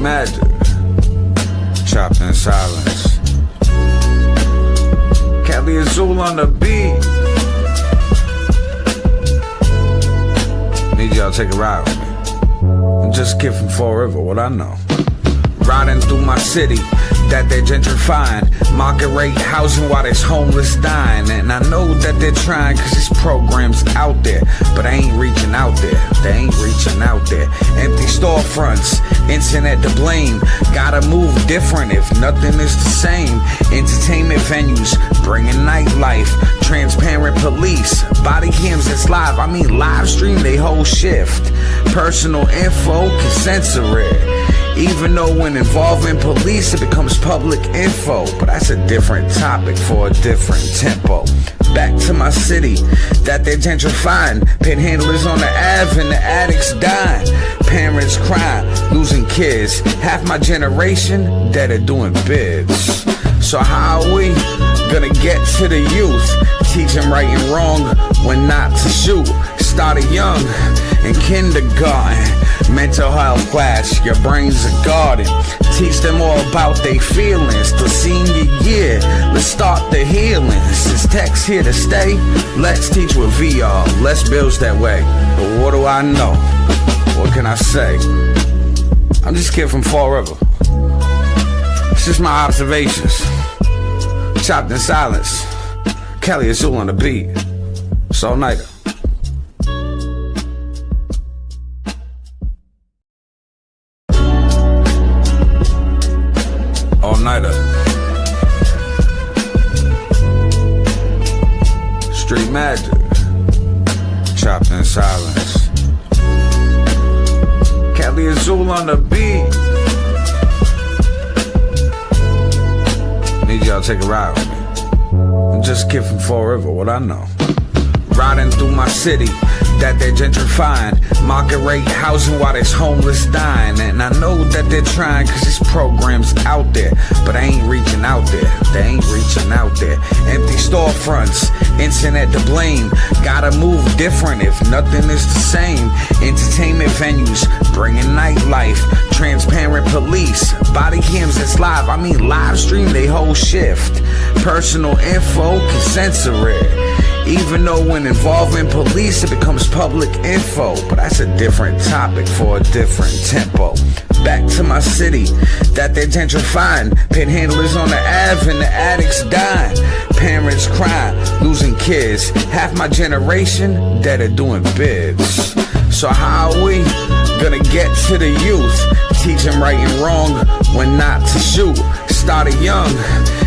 magic, chopped in silence. Kelly Azul on the beat. Need y'all to take a ride with me. I'm just a kid from Fall River, what I know. Riding through my city that they're gentrifying, market rate housing while there's homeless dying. And I know that they're trying cause this program's out there, but I ain't reaching out there, they ain't reaching out there. Empty storefronts, internet to blame, gotta move different if nothing is the same. Entertainment venues, bringing nightlife, transparent police, body cams that's live, I mean live stream they whole shift. Personal info can censor it, even though when involving police it becomes public info. But that's a different topic for a different tempo. Back to my city that they're gentrifying, panhandlers on the Ave and the addicts dying, parents crying, losing kids, half my generation that are doing bids. So how are we gonna get to the youth, teach them right and wrong when not to shoot? Started young in kindergarten, mental health class, your brain's a garden. Teach them all about their feelings. The senior year, let's start the healing. Since tech's here to stay, let's teach with VR. Let's build that way. But what do I know? What can I say? I'm just a kid from Fall River. It's just my observations. Chopped in silence. Kelly Azul on the beat. So Nite. All-nighter. Street magic, chopped in silence. Kelly Azul on the beat. Need y'all to take a ride with me. I'm just a kid from Fall River, what I know. Riding through my city that they're gentrifying, market rate housing while there's homeless dying. And I know that they're trying cause this program's out there, but I ain't reaching out there, they ain't reaching out there. Empty storefronts, internet to blame, gotta move different if nothing is the same. Entertainment venues, bringing nightlife, transparent police, body cams that's live, I mean live stream they whole shift. Personal info can censor it, even though when involving police it becomes public info. But that's a different topic for a different tempo. Back to my city that they're gentrifying, panhandlers on the Ave and the addicts dying, parents crying, losing kids, half my generation that are doing bids. So how are we gonna get to the youth, teach them right and wrong when not to shoot? Started young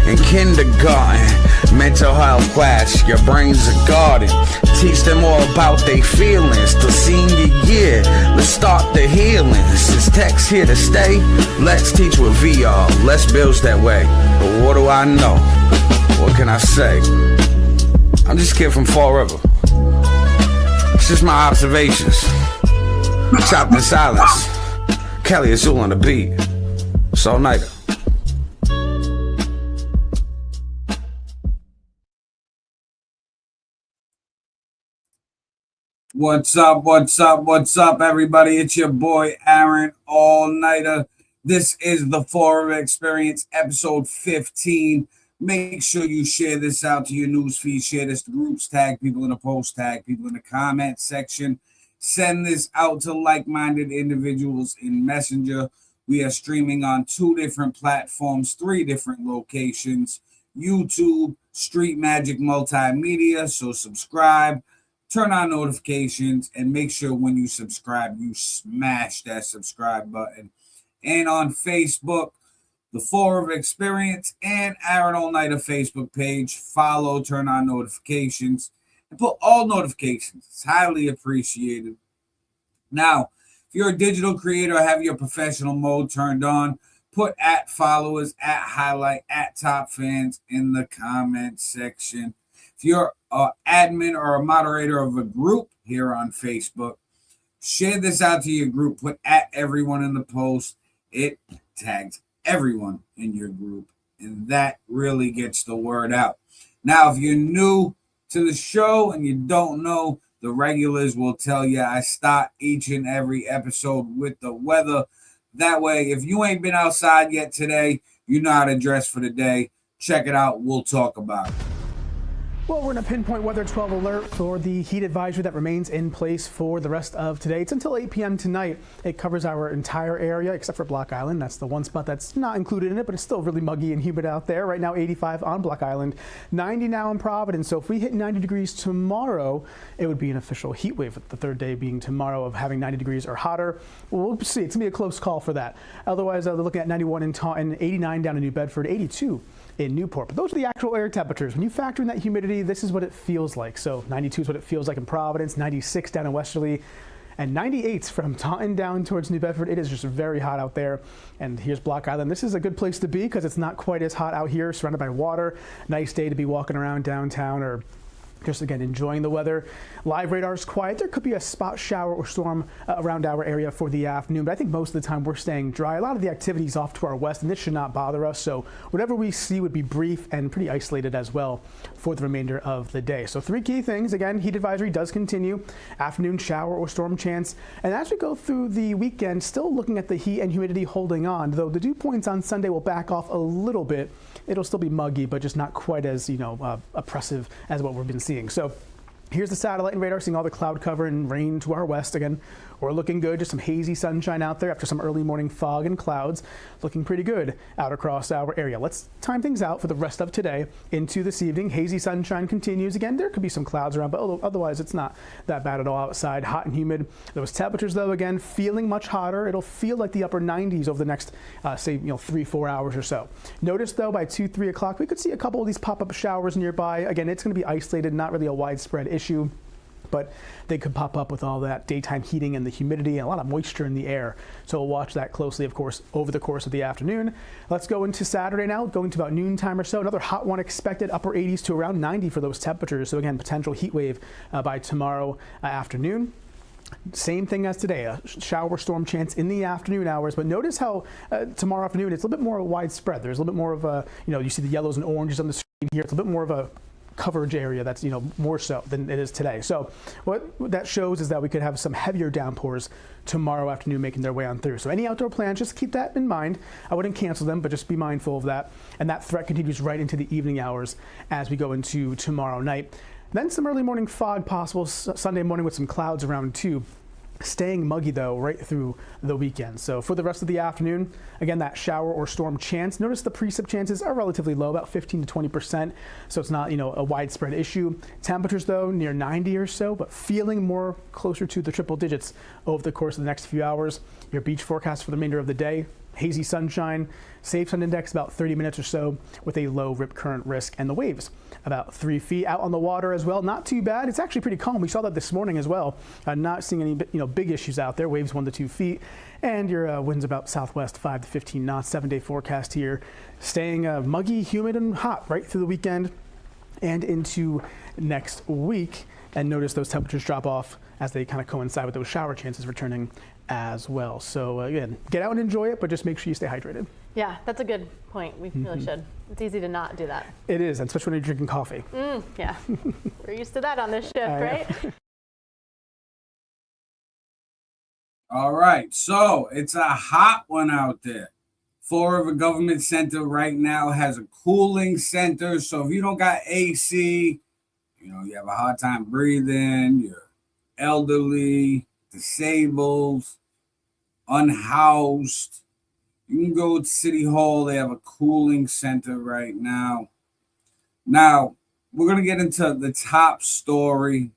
in kindergarten, mental health class, your brain's a garden. Teach them all about their feelings. The senior year, let's start the healing. Since tech's here to stay, let's teach with VR. Let's build that way. But what do I know? What can I say? I'm just a kid from Fall River. It's just my observations. Chopped in silence. Kelly Azul on the beat. So Nite. What's up, everybody? It's your boy, Aaron All-Nighter. This is the Fall River Experience, episode 15. Make sure you share this out to your newsfeed. Share this to groups. Tag people in the post. Tag people in the comment section. Send this out to like-minded individuals in Messenger. We are streaming on 2 different platforms, 3 different locations. YouTube, Street Magic Multimedia. So subscribe. Turn on notifications and make sure when you subscribe, you smash that subscribe button. And on Facebook, the Fall River Experience and Aaron All-Nighter Facebook page. Follow, turn on notifications, and put all notifications. It's highly appreciated. Now, if you're a digital creator, have your professional mode turned on. Put at followers, at highlight, at top fans in the comment section. If you're an admin or a moderator of a group here on Facebook, share this out to your group. Put at everyone in the post. It tags everyone in your group, and that really gets the word out. Now, if you're new to the show and you don't know, the regulars will tell you I start each and every episode with the weather. That way, if you ain't been outside yet today, you know how to dress for the day. Check it out. We'll talk about it. Well, we're in a pinpoint weather 12 alert for the heat advisory that remains in place for the rest of today. It's until 8 p.m. tonight. It covers our entire area except for Block Island. That's the one spot that's not included in it, but it's still really muggy and humid out there. Right now, 85 on Block Island, 90 now in Providence. So if we hit 90 degrees tomorrow, it would be an official heat wave, with the third day being tomorrow of having 90 degrees or hotter. We'll see. It's going to be a close call for that. Otherwise, they're looking at 91 in Taunton, 89 down in New Bedford, 82 in Newport. But those are the actual air temperatures. When you factor in that humidity, this is what it feels like. So 92 is what it feels like in Providence, 96 down in Westerly, and 98 from Taunton down towards New Bedford. It is just very hot out there. And here's Block Island. This is a good place to be because it's not quite as hot out here, surrounded by water. Nice day to be walking around downtown or just, again, enjoying the weather. Live radar is quiet. There could be a spot shower or storm around our area for the afternoon, but I think most of the time we're staying dry. A lot of the activity is off to our west, and this should not bother us. So whatever we see would be brief and pretty isolated as well for the remainder of the day. So three key things. Again, heat advisory does continue. Afternoon shower or storm chance. And as we go through the weekend, still looking at the heat and humidity holding on, though the dew points on Sunday will back off a little bit. It'll still be muggy, but just not quite as, oppressive as what we've been seeing. So here's the satellite and radar, seeing all the cloud cover and rain to our west. Again, we're looking good. Just some hazy sunshine out there after some early morning fog and clouds. Looking pretty good out across our area. Let's time things out for the rest of today into this evening. Hazy sunshine continues. Again, there could be some clouds around, but otherwise it's not that bad at all outside. Hot and humid. Those temperatures, though, again, feeling much hotter. It'll feel like the upper 90s over the next, 3-4 hours or so. Notice, though, by 2-3 o'clock, we could see a couple of these pop-up showers nearby. Again, it's going to be isolated, not really a widespread issue, but they could pop up with all that daytime heating and the humidity and a lot of moisture in the air. So we'll watch that closely, of course, over the course of the afternoon. Let's go into Saturday now, going to about noontime or so. Another hot one expected, upper 80s to around 90 for those temperatures. So again, potential heat wave by tomorrow afternoon. Same thing as today, a shower storm chance in the afternoon hours. But notice how tomorrow afternoon, it's a little bit more widespread. There's a little bit more of a, you see the yellows and oranges on the screen here. It's a bit more of a coverage area that's more so than it is today. So what that shows is that we could have some heavier downpours tomorrow afternoon making their way on through. So any outdoor plans, just keep that in mind. I wouldn't cancel them, but just be mindful of that. And that threat continues right into the evening hours as we go into tomorrow night. Then some early morning fog possible Sunday morning with some clouds around too. Staying muggy, though, right through the weekend. So for the rest of the afternoon, again, that shower or storm chance. Notice the precip chances are relatively low, about 15 to 20%. So it's not, a widespread issue. Temperatures, though, near 90 or so, but feeling more closer to the triple digits over the course of the next few hours. Your beach forecast for the remainder of the day. Hazy sunshine, safe sun index about 30 minutes or so with a low rip current risk, and the waves about 3 feet out on the water as well. Not too bad. It's actually pretty calm. We saw that this morning as well. Not seeing any big issues out there. Waves 1 to 2 feet, and your winds about southwest 5 to 15 knots. 7-day forecast here, staying muggy, humid, and hot right through the weekend and into next week. And notice those temperatures drop off as they kind of coincide with those shower chances returning as well. So again, get out and enjoy it, but just make sure you stay hydrated. Yeah, that's a good point. We really should. It's easy to not do that. It is, especially when you're drinking coffee. Yeah, we're used to that on this shift, right? All right, so it's a hot one out there. Fall River Government Center right now has a cooling center. So if you don't got AC, you have a hard time breathing, you're elderly, disabled, unhoused, you can go to City Hall. They have a cooling center right now. Now, we're going to get into the top story,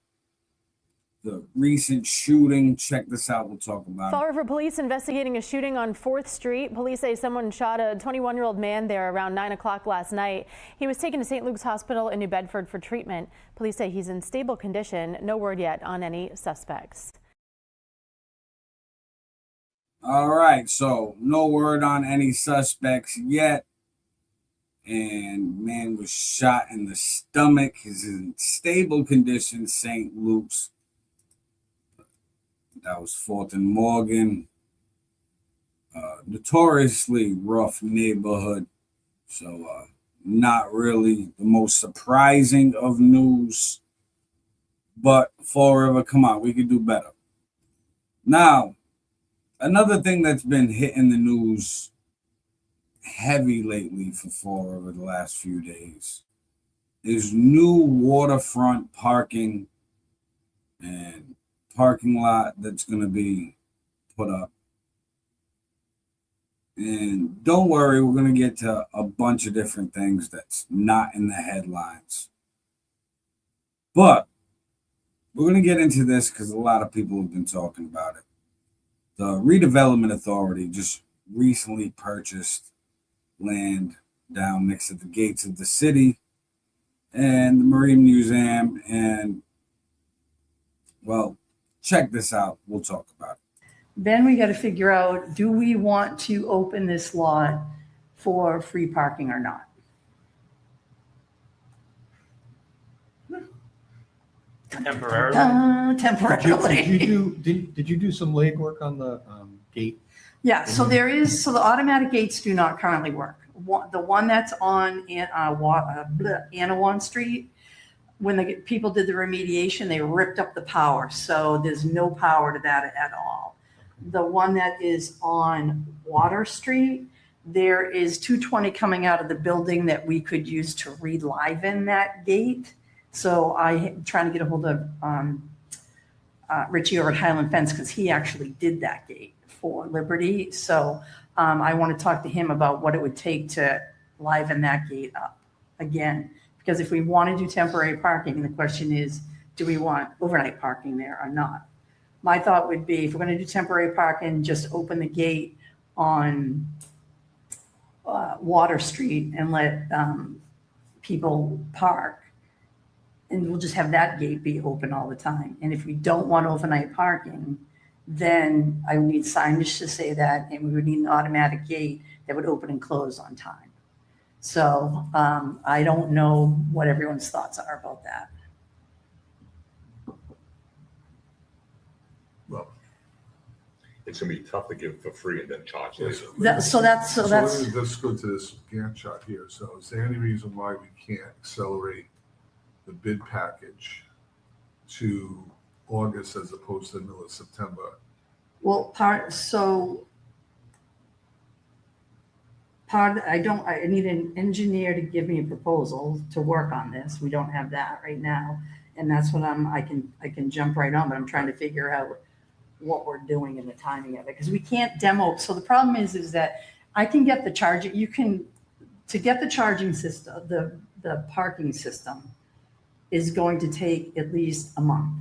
the recent shooting. Check this out. We'll talk about Fall River police investigating a shooting on 4th Street. Police say someone shot a 21-year-old man there around 9 o'clock last night. He was taken to St. Luke's Hospital in New Bedford for treatment. Police say he's in stable condition. No word yet on any suspects. All right, so no word on any suspects yet. And man was shot in the stomach. He's in stable condition, St. Luke's. That was 4th and Morgan. Notoriously rough neighborhood. So not really the most surprising of news. But Fall River, come on, we could do better. Now, Another thing that's been hitting the news heavy lately for Fall over the last few days is new waterfront parking and parking lot that's going to be put up. And don't worry, we're going to get to a bunch of different things that's not in the headlines. But we're going to get into this because a lot of people have been talking about it. The Redevelopment Authority just recently purchased land down next to the gates of the city and the Marine Museum. And, well, check this out. We'll talk about it. Then we got to figure out, do we want to open this lot for free parking or not? Temporarily? Temporarily. Did you do some legwork on the gate? Yeah, so the automatic gates do not currently work. The one that's on Anawan Street, when the people did the remediation, they ripped up the power. So there's no power to that at all. The one that is on Water Street, there is 220 coming out of the building that we could use to reliven that gate. So I'm trying to get a hold of Richie over at Highland Fence because he actually did that gate for Liberty. So I want to talk to him about what it would take to liven that gate up again. Because if we want to do temporary parking, the question is, do we want overnight parking there or not? My thought would be, if we're going to do temporary parking, just open the gate on Water Street and let people park. And we'll just have that gate be open all the time. And if we don't want overnight parking, then I would need signage to say that, and we would need an automatic gate that would open and close on time. So I don't know what everyone's thoughts are about that. Well, it's gonna be tough to give for free and then charge later. Let's go to this Gantt chart here. So is there any reason why we can't accelerate the bid package to August as opposed to the middle of September? Well, I need an engineer to give me a proposal to work on this. We don't have that right now. And that's what I can jump right on, but I'm trying to figure out what we're doing and the timing of it. Because we can't demo. So the problem is that I can get the charging, to get the charging system, the parking system is going to take at least a month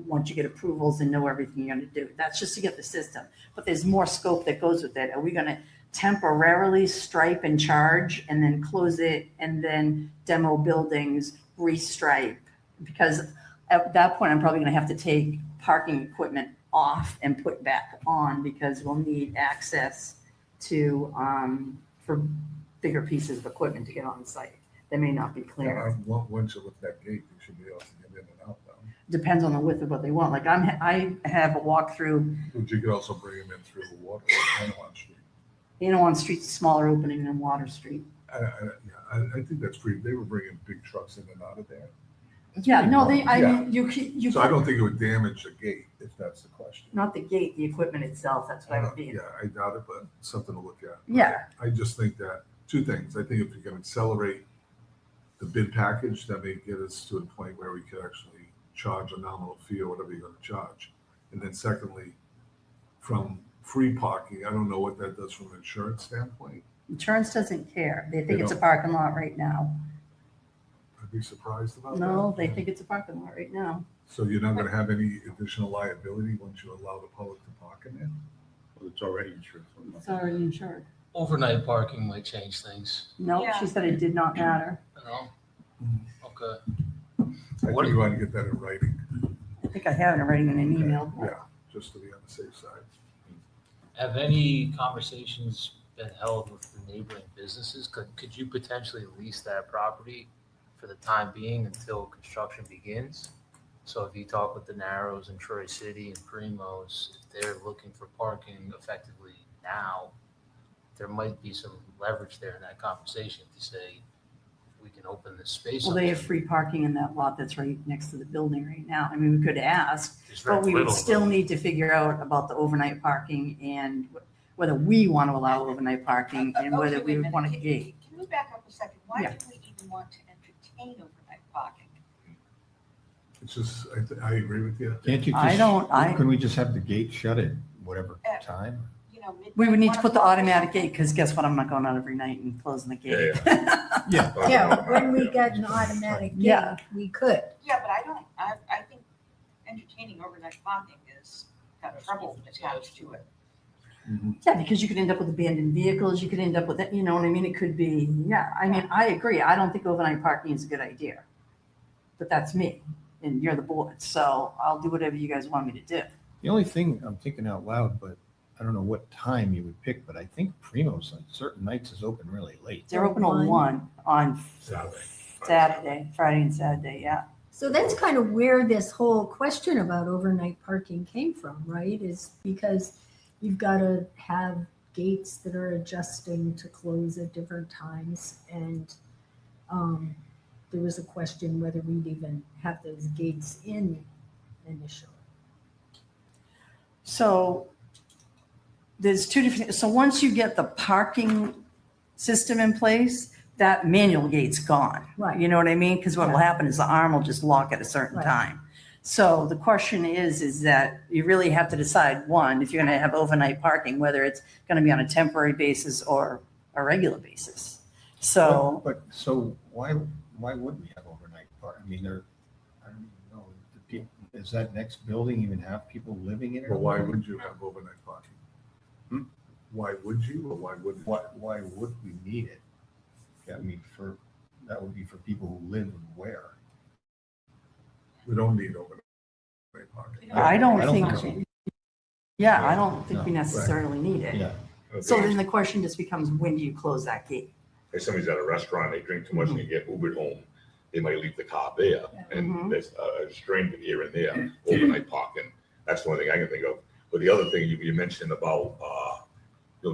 once you get approvals and know everything you're going to do. That's just to get the system. But there's more scope that goes with it. Are we going to temporarily stripe and charge and then close it and then demo buildings, restripe? Because at that point, I'm probably going to have to take parking equipment off and put back on because we'll need access to for bigger pieces of equipment to get on site. That may not be clear. Once you look at that gate, you should be able to get in and out though. Depends on the width of what they want. Like I have a walkthrough. But you could also bring them in through the water on Street. On Street's a smaller opening than Water Street. I think that's pretty. They were bringing big trucks in and out of there. Yeah, no, mean, you So I don't think it would damage the gate if that's the question. Not the gate, the equipment itself. That's what I would be. Yeah, I doubt it, but something to look at. Yeah. I just think that two things. I think if we can accelerate the bid package, that may get us to a point where we could actually charge a nominal fee or whatever you're going to charge. And then secondly, from free parking, I don't know what that does from an insurance standpoint. Insurance doesn't care. They think it's a parking lot right now. I'd be surprised about that. No, they think it's a parking lot right now. So you're not going to have any additional liability once you allow the public to park in there? Well, it's already insured. It's already insured. Overnight parking might change things. No, she said it did not matter. No? Okay. I think you want to get that in writing. I think I have it writing in an email. Yeah, just to be on the safe side. Have any conversations been held with the neighboring businesses? Could you potentially lease that property for the time being until construction begins? So if you talk with the Narrows and Troy City and Primos, if they're looking for parking effectively now, there might be some leverage there in that conversation to say, we can open this space Well, up. they have free parking in that lot that's right next to the building right now. I mean, we could ask, There's very but we would little, still though. need to figure out about the overnight parking and whether we want to allow overnight parking and whether Okay, we wait a would want a minute. gate. Can we back up a second? Why Yeah. do we even want to entertain overnight parking? It's just, I agree with you. Can't you I just, don't, can we just have the gate shut at whatever Uh, time? You know, midnight, we would need to 1 put the o'clock or automatic something? gate, because guess what? I'm not going out every night and closing the gate. Yeah. Yeah, when we got an automatic gate, Yeah. we could. Yeah, but I think entertaining overnight parking is got trouble attached to it. Yeah, because you could end up with abandoned vehicles, you could end up with, you know what I mean? It could be, yeah, I mean, I agree. I don't think overnight parking is a good idea. But that's me, and you're the board, so I'll do whatever you guys want me to do. The only thing I'm thinking out loud, but I don't know what time you would pick, but I think Primo's on certain nights is open really late. They're open till 1 on Saturday. Friday and Saturday, yeah. So that's kind of where this whole question about overnight parking came from, right? Is because you've got to have gates that are adjusting to close at different times. And there was a question whether we'd even have those gates in initially. So there's two different, so once you get the parking system in place, that manual gate's gone. Right. You know what I mean? Because what will happen is the arm will just lock at a certain Right. time. So the question is that you really have to decide, one, if you're going to have overnight parking, whether it's going to be on a temporary basis or a regular basis. So, But so why would we have overnight park? I mean, I don't even know. Does that next building even have people living in it? But why would you have overnight parking? Hmm? Why would you, or why wouldn't you? Why would we need it? I mean, that would be for people who live where? We don't need overnight parking. I don't think think, so. yeah, I don't think we No. necessarily need it. Yeah. So then the question just becomes, when do you close that gate? If somebody's at a restaurant, they drink too much and they get Ubered home, they might leave the car there. And Mhm. there's a strain here and there, overnight parking. That's the only thing I can think of. But the other thing you mentioned about,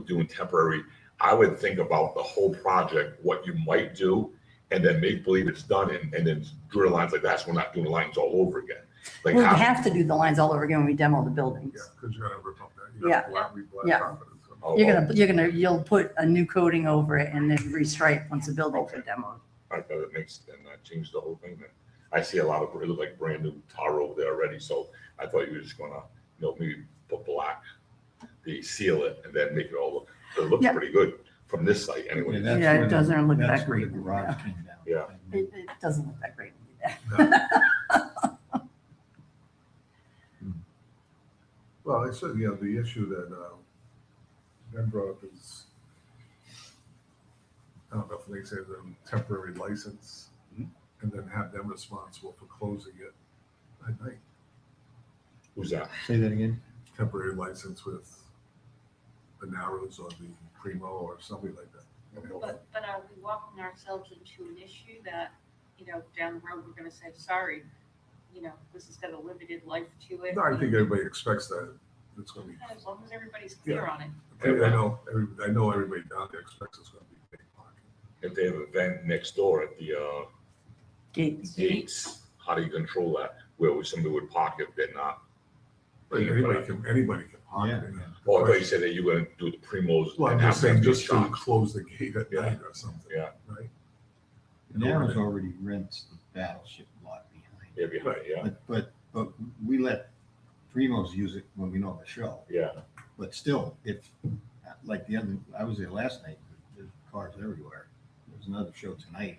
doing temporary, I would think about the whole project, what you might do, and then make believe it's done and then drill lines like that. So we're not doing lines all over again. Like We'll how, have to do the lines all over again when we demo the buildings. Yeah, because you're gonna rip up that. Yeah. Yeah. You'll put a new coating over it and then restripe once the buildings are demoed. I thought it makes, and change the whole thing then. I see a lot of, it look like brand new tar over there already. So I thought you were just gonna, maybe put black, seal it and then make it all look, it looks Yeah. pretty good from this site anyway. that's Yeah, it where the- doesn't look that's that where great. the garage came down. Yeah. It doesn't look that great. Well, I said, the issue that Ben brought up is, I don't know if they say the temporary license, and then have them responsible for closing it at night. Who's that? Say that again? Temporary license with the Narrows or the Primo or somebody like that. But are we walking ourselves into an issue that, down the road, we're gonna say, sorry, this has got a limited life to it? No, I think everybody expects that it's gonna be, As long as everybody's clear on it. I know everybody down there expects it's gonna be big parking. If they have a vent next door at the Gates. gates, how do you control that? Where somebody would park if they're not? But anybody can park Yeah. there. Oh, I thought you said that you were gonna do the Primos. Well, I'm and just have them saying, be just to charged. close the gate at Yeah. night or something. Yeah. Right? Narrows already rents the battleship lot behind. Yeah, behind, yeah, But we let Primos use it when we know the show. yeah. But still, if, like I was there last night, there's cars everywhere. There's another show tonight.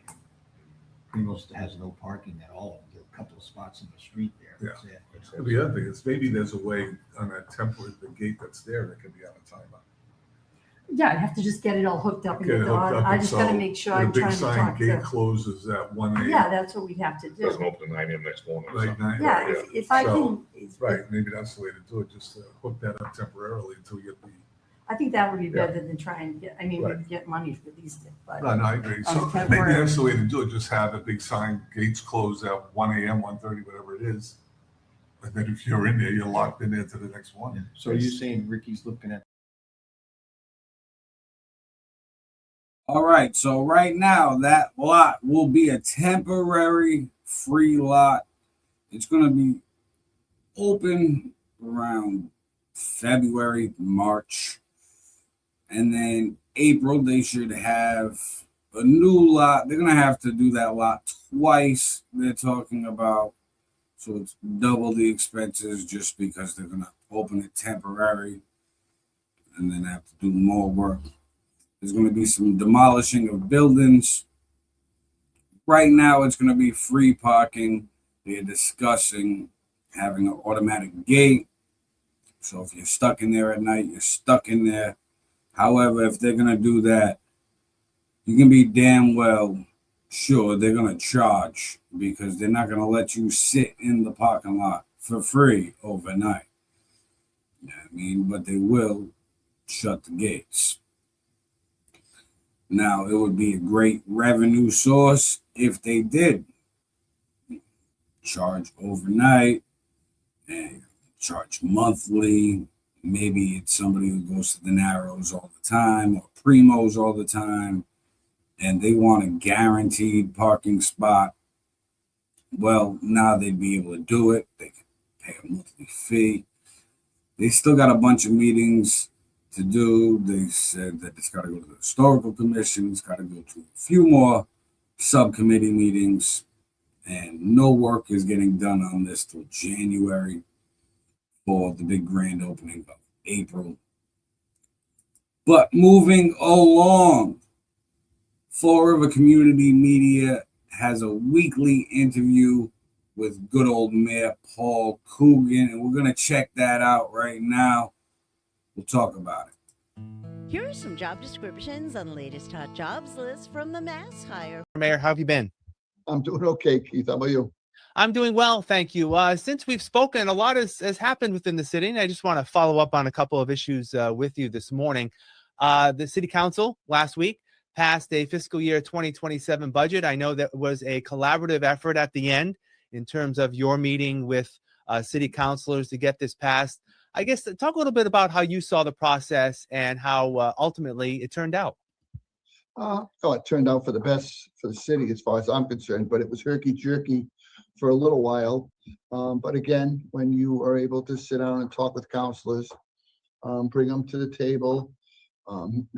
Primos has no parking at all. There are a couple of spots in the street there. That's it, you know. The other thing is maybe there's a way on that temporary, the gate that's there that can be on a timer. Yeah, I have to just get it all hooked up and Get it get hooked up, I and just gotta so make sure when I'm a big trying to sign talk gate to. closes at 1 a.m. Yeah, that's what we have to Doesn't do. open at 9 a.m. next morning or Right, something. nine, Yeah, right, if I So, can, right, maybe that's the way to do it, just to hook that up temporarily until you get the, I think that would be Yeah. better than trying to get, Right. get money for these things, but. no, I agree. So On maybe temporary. that's the way to do it, just have a big sign, gates close at 1 a.m., 1:30, whatever it is. And then if you're in there, you're locked in there to the next one. So are you saying Ricky's looking at All right, so right now that lot will be a temporary free lot. It's going to be open around February, March, and then April they should have a new lot. They're going to have to do that lot twice, they're talking about. So it's double the expenses just because they're going to open it temporary and then have to do more work. There's going to be some demolishing of buildings. Right now, it's going to be free parking. They're discussing having an automatic gate. So if you're stuck in there at night, you're stuck in there. However, if they're going to do that, you can be damn well sure they're going to charge, because they're not going to let you sit in the parking lot for free overnight. You know what I mean? But they will shut the gates. Now, it would be a great revenue source if they did charge overnight and charge monthly. Maybe it's somebody who goes to the Narrows all the time or Primos all the time, and they want a guaranteed parking spot. Well, now they'd be able to do it. They can pay a monthly fee. They still got a bunch of meetings to do. They said that it's got to go to the historical commission. It's got to go to a few more subcommittee meetings, and no work is getting done on this till January for the big grand opening of April. But moving along, Fall River Community Media has a weekly interview with good old Mayor Paul Coogan, and we're going to check that out right now. We'll talk about it. Here are some job descriptions on the latest hot jobs list from the Mass Hire. Mayor, how have you been? I'm doing okay, Keith. How about you? I'm doing well, thank you. Since we've spoken, a lot has happened within the city, and I just want to follow up on a couple of issues with you this morning. The City Council last week passed a fiscal year 2027 budget. I know that was a collaborative effort at the end in terms of your meeting with city councilors to get this passed. I guess talk a little bit about how you saw the process and how ultimately it turned out. It turned out for the best for the city as far as I'm concerned, but it was herky-jerky for a little while. But again, when you are able to sit down and talk with counselors, bring them to the table,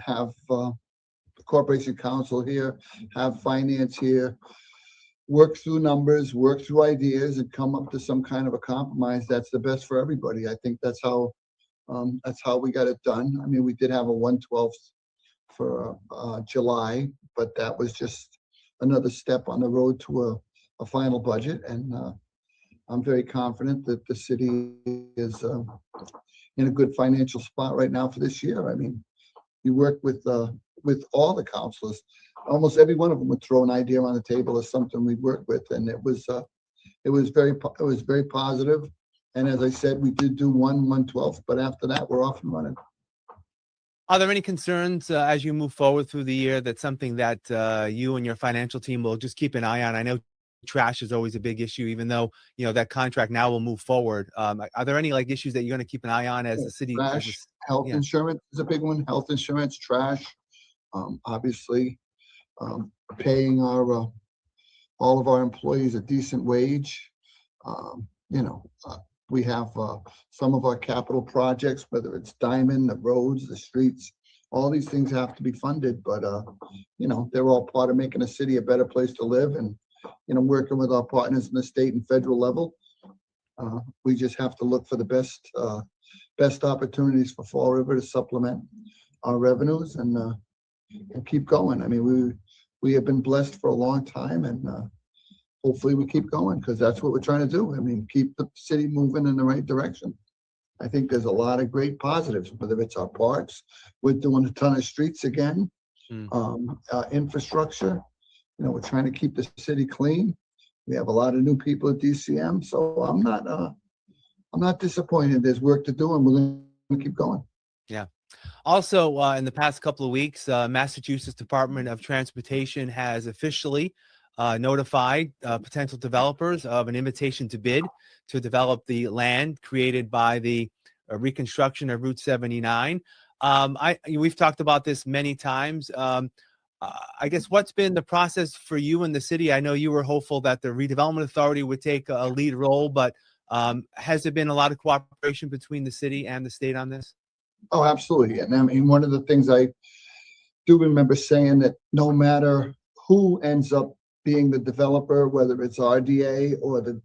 have the corporation council here, have finance here, work through numbers, work through ideas, and come up to some kind of a compromise that's the best for everybody. I think that's how we got it done. I mean, we did have a 1/12 for July, but that was just another step on the road to a final budget. And I'm very confident that the city is in a good financial spot right now for this year. I mean, you work with all the councilors. Almost every one of them would throw an idea on the table as something we'd work with, and it was very positive. And as I said, we did do 1/12, but after that, we're off and running. Are there any concerns as you move forward through the year? That's something that you and your financial team will just keep an eye on. I know trash is always a big issue, even though that contract now will move forward. Are there any issues that you're going to keep an eye on as the city? Trash, health insurance is a big one. Health insurance, trash, obviously. Paying all of our employees a decent wage. We have some of our capital projects, whether it's Diamond, the roads, the streets, all these things have to be funded, but they're all part of making a city a better place to live. And working with our partners in the state and federal level, we just have to look for the best opportunities for Fall River to supplement our revenues and keep going. I mean, we have been blessed for a long time, and hopefully we keep going, because that's what we're trying to do. I mean, keep the city moving in the right direction. I think there's a lot of great positives, whether it's our parks, we're doing a ton of streets again, infrastructure. We're trying to keep the city clean. We have a lot of new people at DCM, so I'm not disappointed. There's work to do, and we're going to keep going. Yeah. Also, in the past couple of weeks, Massachusetts Department of Transportation has officially notified potential developers of an invitation to bid to develop the land created by the reconstruction of Route 79. We've talked about this many times. I guess what's been the process for you in the city? I know you were hopeful that the redevelopment authority would take a lead role, but has there been a lot of cooperation between the city and the state on this? Oh, absolutely. And I mean, one of the things I do remember saying that no matter who ends up being the developer, whether it's RDA or the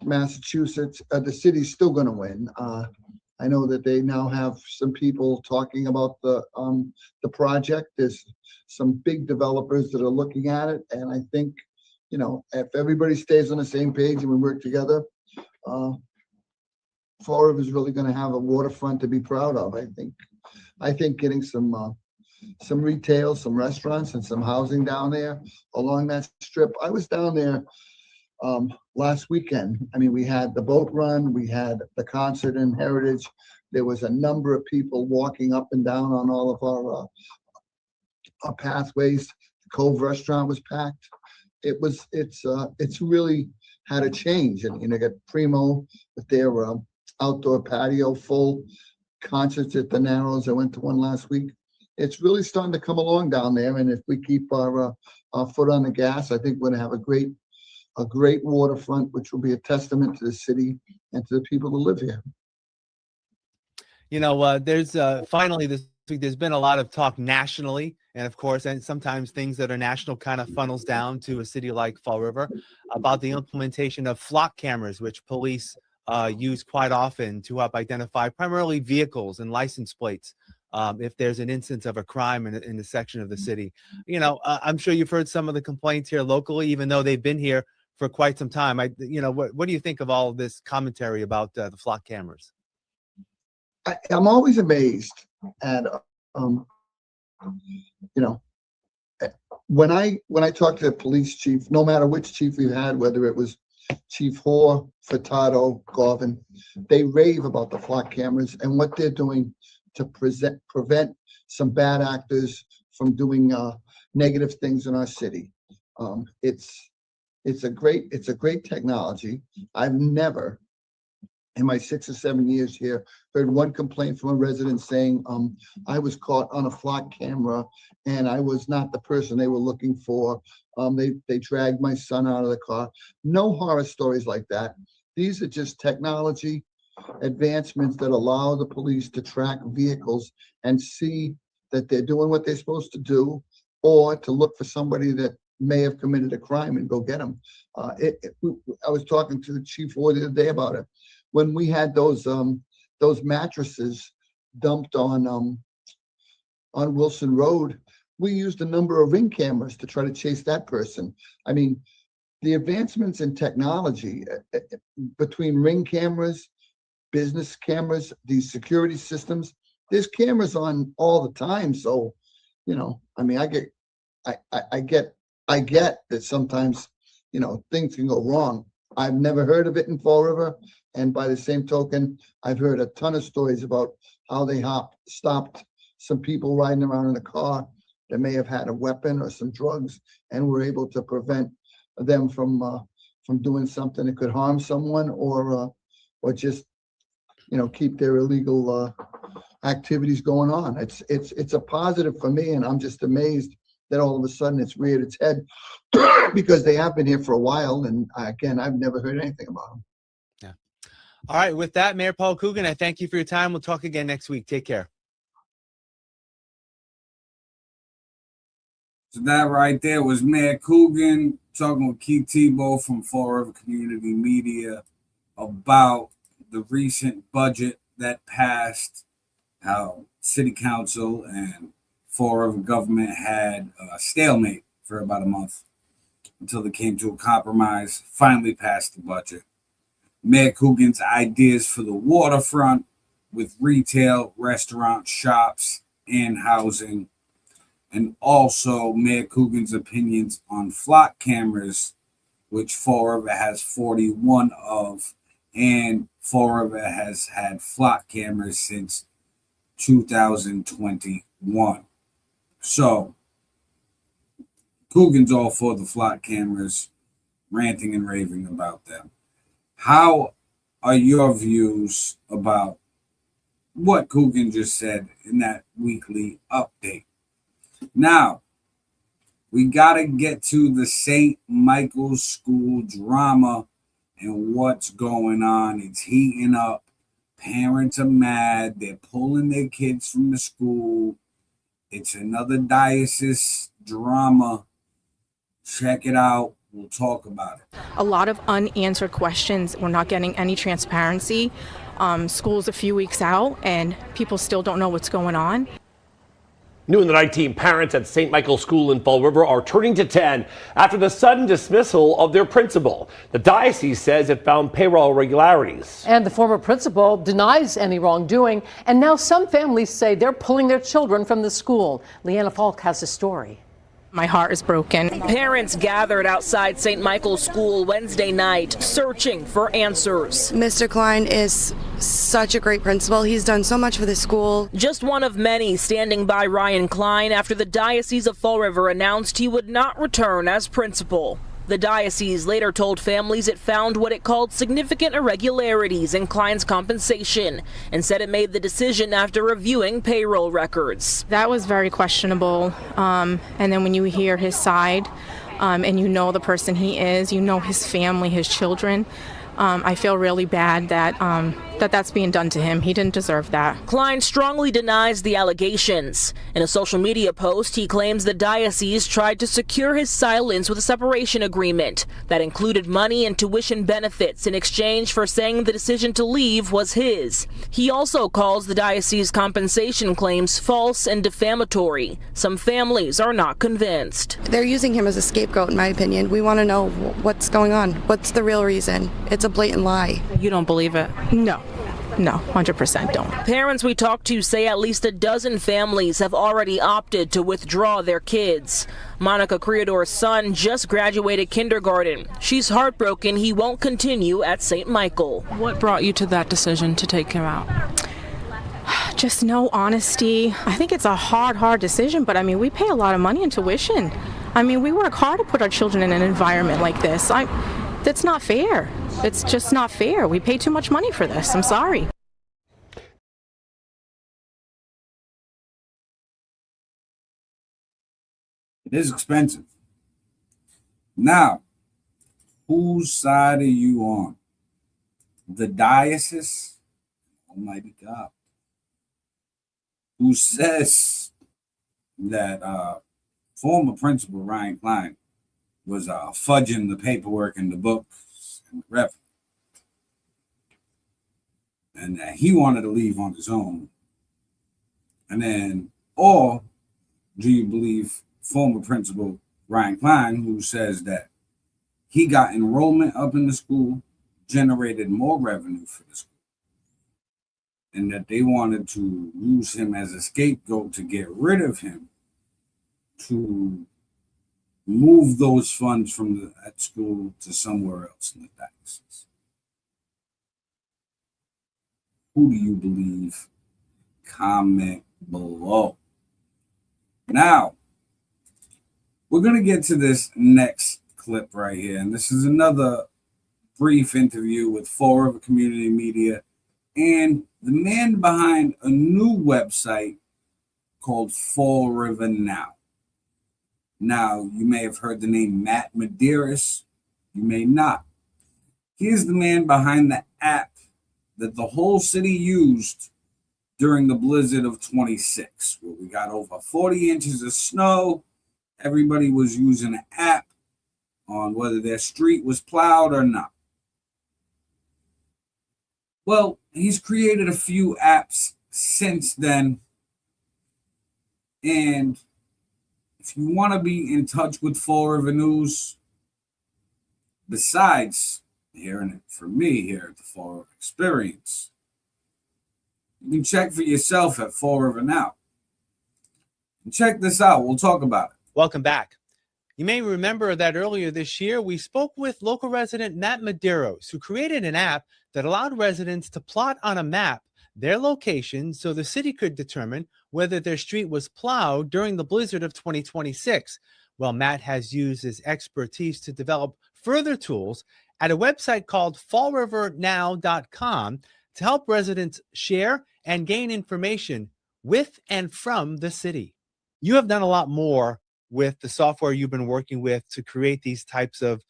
Massachusetts, the city's still going to win. I know that they now have some people talking about the project. There's some big developers that are looking at it, and I think, you know, if everybody stays on the same page and we work together, Fall River is really going to have a waterfront to be proud of. I think getting some retail, some restaurants, and some housing down there along that strip. I was down there last weekend. I mean, we had the boat run, we had the concert in Heritage. There was a number of people walking up and down on all of our pathways. The Cove restaurant was packed. It's really had a change. And you know, got Primo with their outdoor patio full, concerts at the Narrows. I went to one last week. It's really starting to come along down there. And if we keep our foot on the gas, I think we're going to have a great waterfront, which will be a testament to the city and to the people who live here. You know, there's finally this week, there's been a lot of talk nationally. And of course, and sometimes things that are national kind of funnels down to a city like Fall River about the implementation of flock cameras, which police use quite often to help identify primarily vehicles and license plates. If there's an instance of a crime in a section of the city. You know, I'm sure you've heard some of the complaints here locally, even though they've been here for quite some time. What do you think of all of this commentary about the flock cameras? I'm always amazed at, you know, when I talk to the police chief, no matter which chief we've had, whether it was Chief Hoare, Furtado, Garvin, they rave about the flock cameras and what they're doing to prevent some bad actors from doing negative things in our city. It's a great technology. I've never, in my 6 or 7 years here, heard one complaint from a resident saying, I was caught on a flock camera and I was not the person they were looking for. They dragged my son out of the car. No horror stories like that. These are just technology advancements that allow the police to track vehicles and see that they're doing what they're supposed to do, or to look for somebody that may have committed a crime and go get them. I was talking to the chief the other day about it. When we had those mattresses dumped on Wilson Road, we used a number of ring cameras to try to chase that person. I mean, the advancements in technology between ring cameras, business cameras, these security systems, there's cameras on all the time. So, you know, I mean, I get that sometimes, you know, things can go wrong. I've never heard of it in Fall River. And by the same token, I've heard a ton of stories about how they stopped some people riding around in a car that may have had a weapon or some drugs, and were able to prevent them from doing something that could harm someone, or just, you know, keep their illegal activities going on. It's a positive for me, and I'm just amazed that all of a sudden it's reared its head because they have been here for a while, and again, I've never heard anything about them. Yeah. All right. With that, Mayor Paul Coogan, I thank you for your time. We'll talk again next week. Take care. So that right there was Mayor Coogan talking with Keith Tebow from Fall River Community Media about the recent budget that passed, how City Council and Fall River government had a stalemate for about a month until they came to a compromise, finally passed the budget. Mayor Coogan's ideas for the waterfront with retail, restaurant, shops, and housing, and also Mayor Coogan's opinions on flock cameras, which Fall River has 41 of, and Fall River has had flock cameras since 2021. So, Coogan's all for the flock cameras, ranting and raving about them. How are your views about what Coogan just said in that weekly update? Now, We got to get to the St. Michael's School drama and what's going on. It's heating up. Parents are mad. They're pulling their kids from the school. It's another diocese drama. Check it out. We'll talk about it. A lot of unanswered questions. We're not getting any transparency. School's a few weeks out and people still don't know what's going on. New in the night, team parents at St. Michael's School in Fall River are turning to 10 after the sudden dismissal of their principal. The diocese says it found payroll irregularities. And the former principal denies any wrongdoing. And now some families say they're pulling their children from the school. Leanna Falk has a story. My heart is broken. Parents gathered outside St. Michael's School Wednesday night, searching for answers. Mr. Klein is such a great principal. He's done so much for the school. Just one of many standing by Ryan Klein after the Diocese of Fall River announced he would not return as principal. The diocese later told families it found what it called significant irregularities in Klein's compensation and said it made the decision after reviewing payroll records. That was very questionable. And then when you hear his side and you know the person he is, you know his family, his children, I feel really bad that that's being done to him. He didn't deserve that. Klein strongly denies the allegations. In a social media post, he claims the diocese tried to secure his silence with a separation agreement that included money and tuition benefits in exchange for saying the decision to leave was his. He also calls the diocese compensation claims false and defamatory. Some families are not convinced. They're using him as a scapegoat, in my opinion. We want to know what's going on. What's the real reason? It's a blatant lie. You don't believe it? No. No, 100% don't. Parents we talked to say at least a dozen families have already opted to withdraw their kids. Monica Creador's son just graduated kindergarten. She's heartbroken he won't continue at St. Michael. What brought you to that decision to take him out? Just no honesty. I think it's a hard decision, but I mean, we pay a lot of money in tuition. I mean, we work hard to put our children in an environment like this. That's not fair. It's just not fair. We pay too much money for this. I'm sorry. It is expensive. Now, whose side are you on? The diocese? Almighty God. Who says that former principal Ryan Klein was fudging the paperwork in the books and the revenue, and that he wanted to leave on his own. And then, or do you believe former principal Ryan Klein, who says that he got enrollment up in the school, generated more revenue for the school, and that they wanted to use him as a scapegoat to get rid of him, to move those funds from that school to somewhere else in the diocese? Who do you believe? Comment below. Now, we're going to get to this next clip right here. And this is another brief interview with Fall River Community Media and the man behind a new website called FallRiverNOW. Now, you may have heard the name Matt Medeiros. You may not. He is the man behind the app that the whole city used during the blizzard of 26, where we got over 40 inches of snow. Everybody was using an app on whether their street was plowed or not. Well, he's created a few apps since then. And if you want to be in touch with Fall River News, besides hearing it from me here at the Fall River Experience, you can check for yourself at Fall River Now. And check this out. We'll talk about it. Welcome back. You may remember that earlier this year, we spoke with local resident Matt Medeiros, who created an app that allowed residents to plot on a map their location so the city could determine whether their street was plowed during the blizzard of 2026. Well, Matt has used his expertise to develop further tools at a website called FallRiverNOW.com to help residents share and gain information with and from the city. You have done a lot more with the software you've been working with to create these types of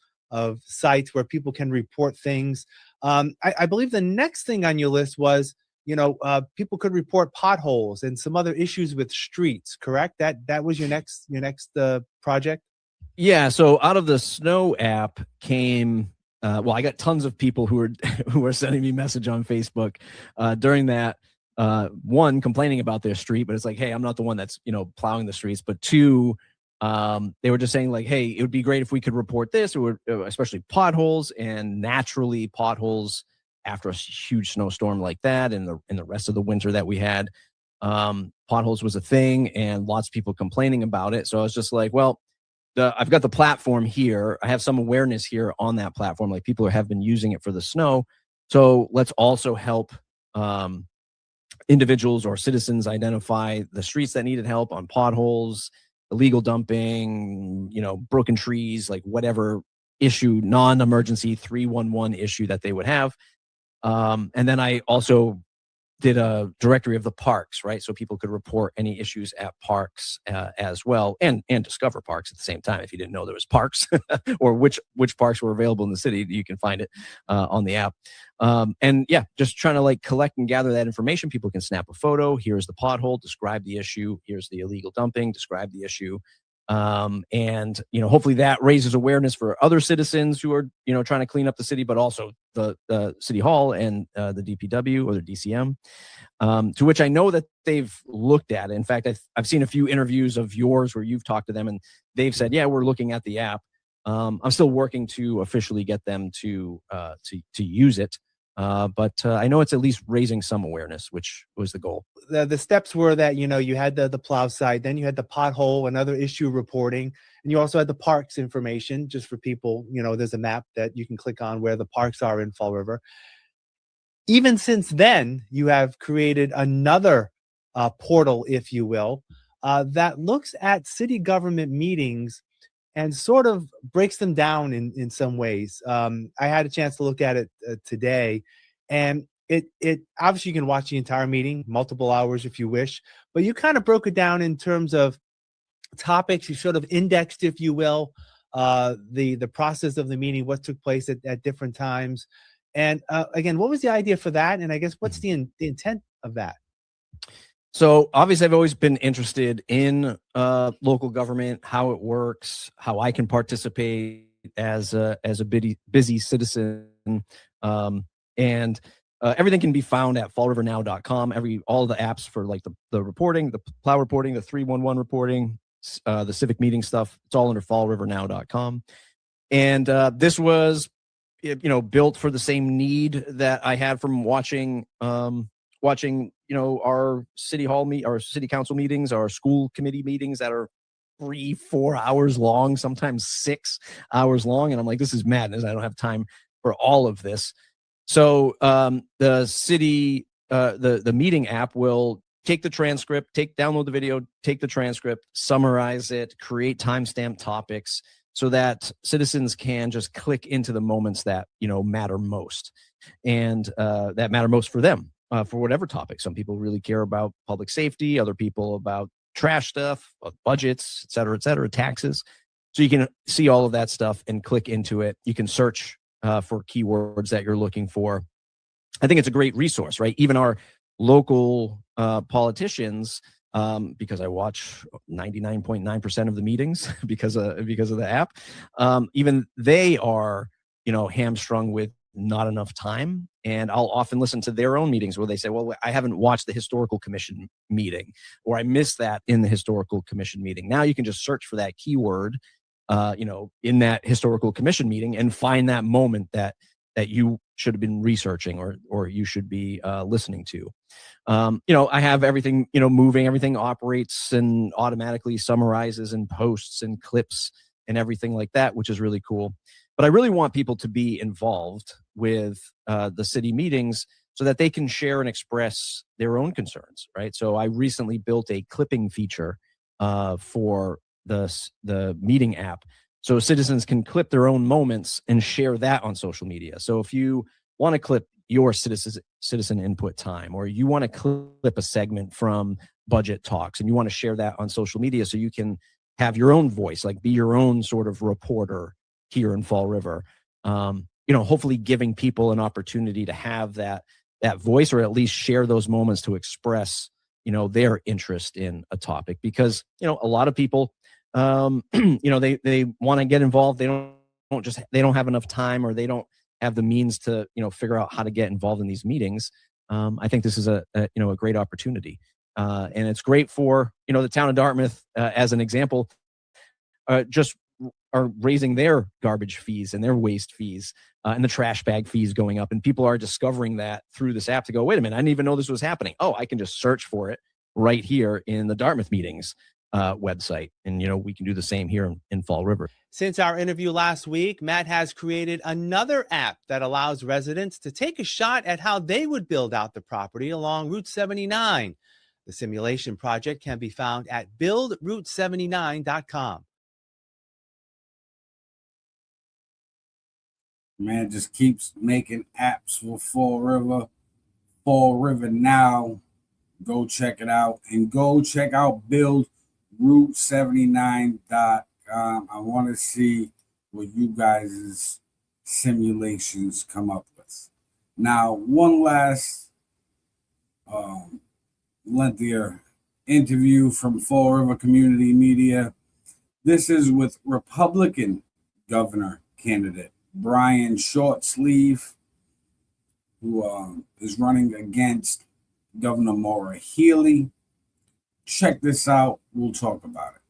sites where people can report things. I believe the next thing on your list was, people could report potholes and some other issues with streets, correct? That was your next project? Yeah, so out of the snow app came I got tons of people who were sending me message on Facebook during that. One, complaining about their street, but it's like, hey, I'm not the one that's plowing the streets. But two, they were just saying like, hey, it would be great if we could report this, or especially potholes, and naturally potholes after a huge snowstorm like that, and the rest of the winter that we had, potholes was a thing, and lots of people complaining about it. So I was just like, well, I've got the platform here. I have some awareness here on that platform. Like, people have been using it for the snow. So let's also help individuals or citizens identify the streets that needed help on potholes, illegal dumping, broken trees, like whatever issue, non-emergency 311 issue that they would have. And then I also did a directory of the parks, right? So people could report any issues at parks as well, and discover parks at the same time. If you didn't know there was parks or which parks were available in the city, you can find it on the app. And yeah, just trying to like collect and gather that information. People can snap a photo. Here's the pothole, describe the issue. Here's the illegal dumping, describe the issue. And hopefully that raises awareness for other citizens who are trying to clean up the city, but also the city hall and the DPW or the DCM, to which I know that they've looked at. In fact, I've seen a few interviews of yours where you've talked to them, and they've said, yeah, we're looking at the app. I'm still working to officially get them to use it. But I know it's at least raising some awareness, which was the goal. The steps were that, you had the plow side, then you had the pothole and other issue reporting, and you also had the parks information just for people. There's a map that you can click on where the parks are in Fall River. Even since then, you have created another portal, if you will, that looks at city government meetings and sort of breaks them down in some ways. I had a chance to look at it today, and it obviously you can watch the entire meeting, multiple hours if you wish, but you kind of broke it down in terms of topics. You sort of indexed, if you will, the process of the meeting, what took place at different times. And again, what was the idea for that? And I guess what's the intent of that? So obviously I've always been interested in local government, how it works, how I can participate as a busy citizen. And everything can be found at FallRiverNOW.com. All the apps for like the reporting, the plow reporting, the 311 reporting, the civic meeting stuff, it's all under FallRiverNOW.com. And this was built for the same need that I had from watching our city hall our city council meetings, our school committee meetings that are 3-4 hours long, sometimes 6 hours long. And I'm like, this is madness. I don't have time for all of this. So the city, the meeting app will take the transcript, download the video, take the transcript, summarize it, create timestamp topics so that citizens can just click into the moments that, matter most, and that matter most for them. For whatever topic. Some people really care about public safety, other people about trash stuff, budgets, et cetera, taxes. So you can see all of that stuff and click into it. You can search for keywords that you're looking for. I think it's a great resource, right? Even our local politicians, because I watch 99.9% of the meetings because of the app, even they are, hamstrung with not enough time. And I'll often listen to their own meetings where they say, well, I haven't watched the historical commission meeting, or I missed that in the historical commission meeting. Now you can just search for that keyword, in that historical commission meeting and find that moment that you should have been researching or you should be listening to. I have everything, moving, everything operates and automatically summarizes and posts and clips and everything like that, which is really cool. But I really want people to be involved with the city meetings so that they can share and express their own concerns, right? So I recently built a clipping feature for the meeting app, so citizens can clip their own moments and share that on social media. So if you want to clip your citizen input time, or you want to clip a segment from budget talks and you want to share that on social media so you can have your own voice, like be your own sort of reporter here in Fall River. Hopefully giving people an opportunity to have that voice, or at least share those moments to express, their interest in a topic, because, a lot of people, they want to get involved. They don't have enough time, or they don't have the means to, figure out how to get involved in these meetings. I think this is a great opportunity. And it's great for, the town of Dartmouth, as an example, just are raising their garbage fees and their waste fees, and the trash bag fees going up. And people are discovering that through this app to go, wait a minute, I didn't even know this was happening. Oh, I can just search for it right here in the Dartmouth meetings website. And, we can do the same here in Fall River. Since our interview last week, Matt has created another app that allows residents to take a shot at how they would build out the property along Route 79. The simulation project can be found at buildroute79.com. Man just keeps making apps for Fall River. FallRiverNOW. Go check it out. And go check out buildroute79.com. I want to see what you guys' simulations come up with. Now, one last lengthier interview from Fall River Community Media. This is with Republican governor candidate Brian Shortsleeve, who is running against Governor Maura Healey. Check this out. We'll talk about it.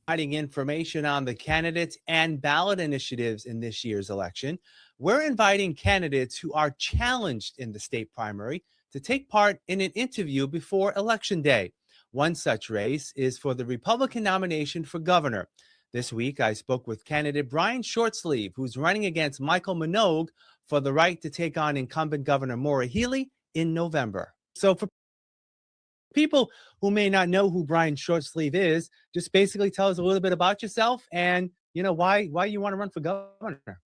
Providing information on the candidates and ballot initiatives in this year's election, we're inviting candidates who are challenged in the state primary to take part in an interview before Election Day. One such race is for the Republican nomination for governor. This week, I spoke with candidate Brian Shortsleeve, who's running against Michael Minogue for the right to take on incumbent Governor Maura Healey in November. So for people who may not know who Brian Shortsleeve is, just basically tell us a little bit about yourself and, why you want to run for governor.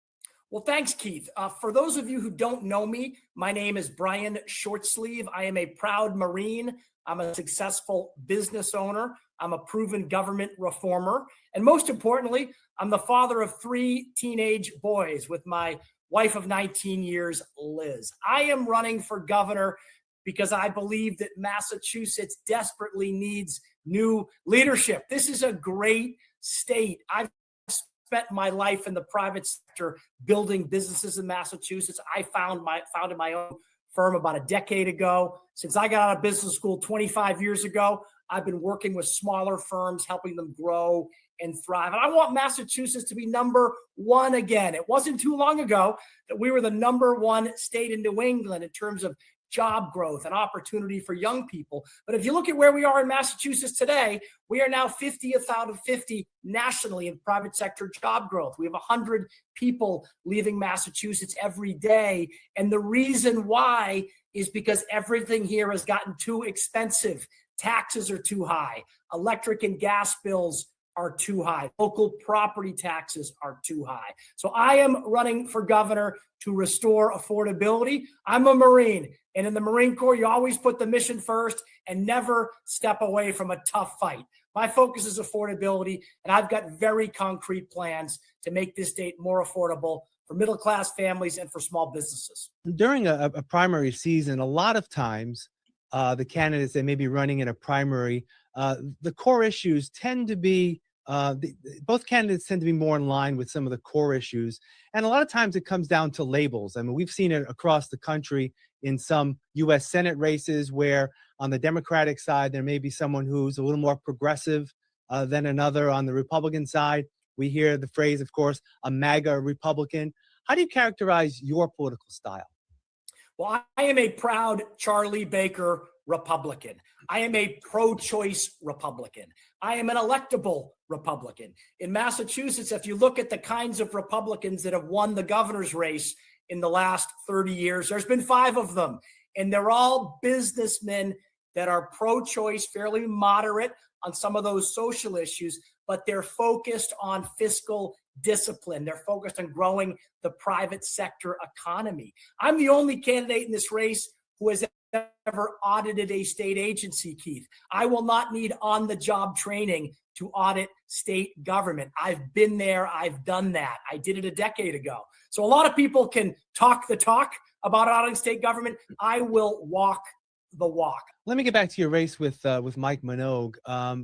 Well, thanks, Keith. For those of you who don't know me, my name is Brian Shortsleeve. I am a proud Marine. I'm a successful business owner. I'm a proven government reformer. And most importantly, I'm the father of 3 teenage boys with my wife of 19 years, Liz. I am running for governor because I believe that Massachusetts desperately needs new leadership. This is a great state. I've spent my life in the private sector building businesses in Massachusetts. I founded my own firm about a decade ago. Since I got out of business school 25 years ago, I've been working with smaller firms, helping them grow and thrive. And I want Massachusetts to be number 1 again. It wasn't too long ago that we were the number 1 state in New England in terms of job growth and opportunity for young people. But if you look at where we are in Massachusetts today, we are now 50th out of 50 nationally in private sector job growth. We have 100 people leaving Massachusetts every day. And the reason why is because everything here has gotten too expensive. Taxes are too high. Electric and gas bills are too high. Local property taxes are too high. So I am running for governor to restore affordability. I'm a Marine, and in the Marine Corps, you always put the mission first and never step away from a tough fight. My focus is affordability, and I've got very concrete plans to make this state more affordable for middle-class families and for small businesses. During a primary season, a lot of times, the candidates that may be running in a primary, the core issues tend to be, both candidates tend to be more in line with some of the core issues. And a lot of times it comes down to labels. I mean, we've seen it across the country in some U.S. Senate races where on the Democratic side, there may be someone who's a little more progressive than another. On the Republican side, we hear the phrase, of course, a MAGA Republican. How do you characterize your political style? Well, I am a proud Charlie Baker Republican. I am a pro-choice Republican. I am an electable Republican. In Massachusetts, if you look at the kinds of Republicans that have won the governor's race in the last 30 years, there's been 5 of them. And they're all businessmen that are pro-choice, fairly moderate on some of those social issues, but they're focused on fiscal discipline. They're focused on growing the private sector economy. I'm the only candidate in this race who has never audited a state agency, Keith. I will not need on-the-job training to audit state government. I've been there. I've done that. I did it a decade ago. So a lot of people can talk the talk about auditing state government. I will walk the walk. Let me get back to your race with Mike Minogue.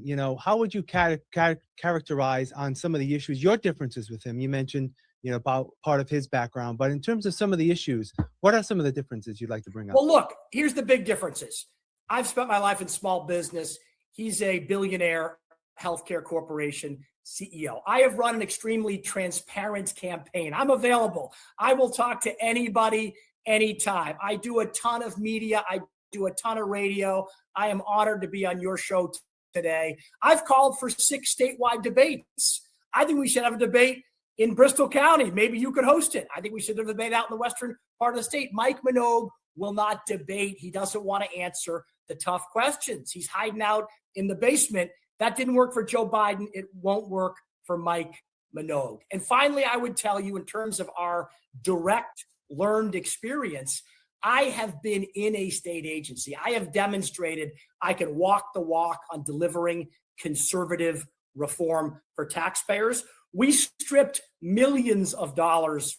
You know, how would you characterize on some of the issues, your differences with him? You mentioned, you know, about part of his background, but in terms of some of the issues, what are some of the differences you'd like to bring up? Well, look, here's the big differences. I've spent my life in small business. He's a billionaire healthcare corporation CEO. I have run an extremely transparent campaign. I'm available. I will talk to anybody, anytime. I do a ton of media. I do a ton of radio. I am honored to be on your show today. I've called for 6 statewide debates. I think we should have a debate in Bristol County. Maybe you could host it. I think we should have a debate out in the western part of the state. Mike Minogue will not debate. He doesn't want to answer the tough questions. He's hiding out in the basement. That didn't work for Joe Biden. It won't work for Mike Minogue. And finally, I would tell you, in terms of our direct learned experience, I have been in a state agency. I have demonstrated I can walk the walk on delivering conservative reform for taxpayers. We stripped millions of dollars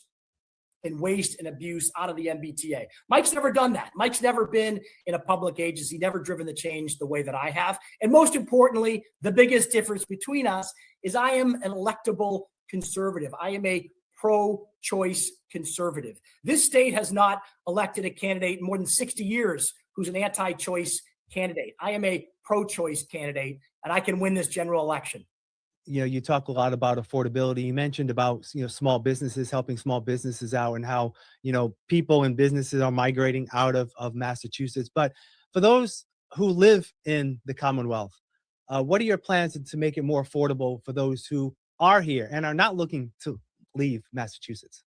in waste and abuse out of the MBTA. Mike's never done that. Mike's never been in a public agency, never driven the change the way that I have. And most importantly, the biggest difference between us is I am an electable conservative. I am a pro-choice conservative. This state has not elected a candidate in more than 60 years who's an anti-choice candidate. I am a pro-choice candidate, and I can win this general election. You know, you talk a lot about affordability. You mentioned about, you know, small businesses, helping small businesses out, and how, you know, people and businesses are migrating out of Massachusetts. But for those who live in the Commonwealth, what are your plans to make it more affordable for those who are here and are not looking to leave Massachusetts?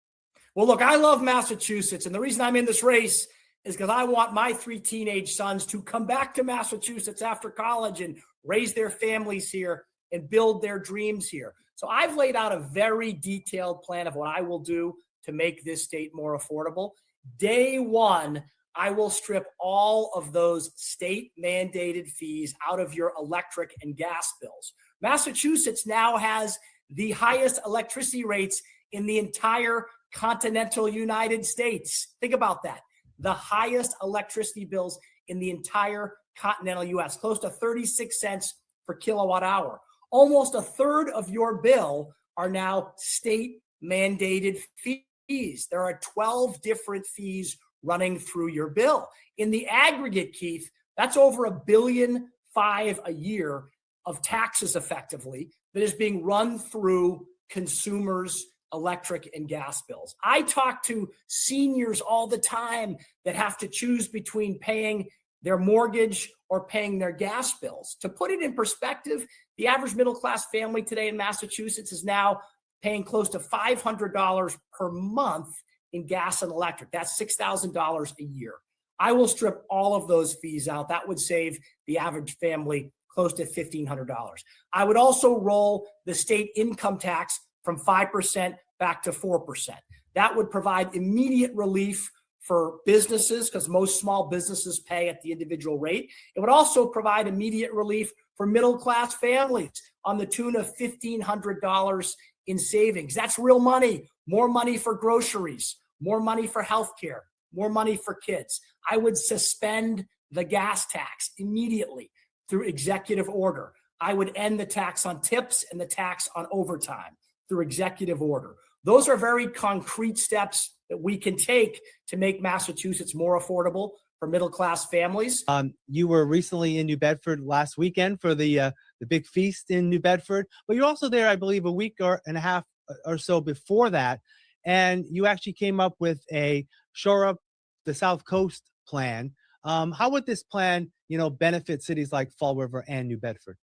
Well, look, I love Massachusetts. And the reason I'm in this race is because I want my 3 teenage sons to come back to Massachusetts after college and raise their families here and build their dreams here. So I've laid out a very detailed plan of what I will do to make this state more affordable. Day one, I will strip all of those state mandated fees out of your electric and gas bills. Massachusetts now has the highest electricity rates in the entire continental United States. Think about that. The highest electricity bills in the entire continental US, close to 36 cents per kilowatt hour. Almost a third of your bill are now state mandated fees. There are 12 different fees running through your bill. In the aggregate, Keith, that's over $1.5 billion a year of taxes effectively that is being run through consumers' electric and gas bills. I talk to seniors all the time that have to choose between paying their mortgage or paying their gas bills. To put it in perspective, the average middle-class family today in Massachusetts is now paying close to $500 per month in gas and electric. That's $6,000 a year. I will strip all of those fees out. That would save the average family close to $1,500. I would also roll the state income tax from 5% back to 4%. That would provide immediate relief for businesses, because most small businesses pay at the individual rate. It would also provide immediate relief for middle-class families on the tune of $1,500 in savings. That's real money. More money for groceries, more money for healthcare, more money for kids. I would suspend the gas tax immediately through executive order. I would end the tax on tips and the tax on overtime through executive order. Those are very concrete steps that we can take to make Massachusetts more affordable for middle-class families. You were recently in New Bedford last weekend for the big feast in New Bedford, but you're also there, I believe, a week and a half or so before that, and you actually came up with a Shore Up the South Coast plan. How would this plan, benefit cities like Fall River and New Bedford?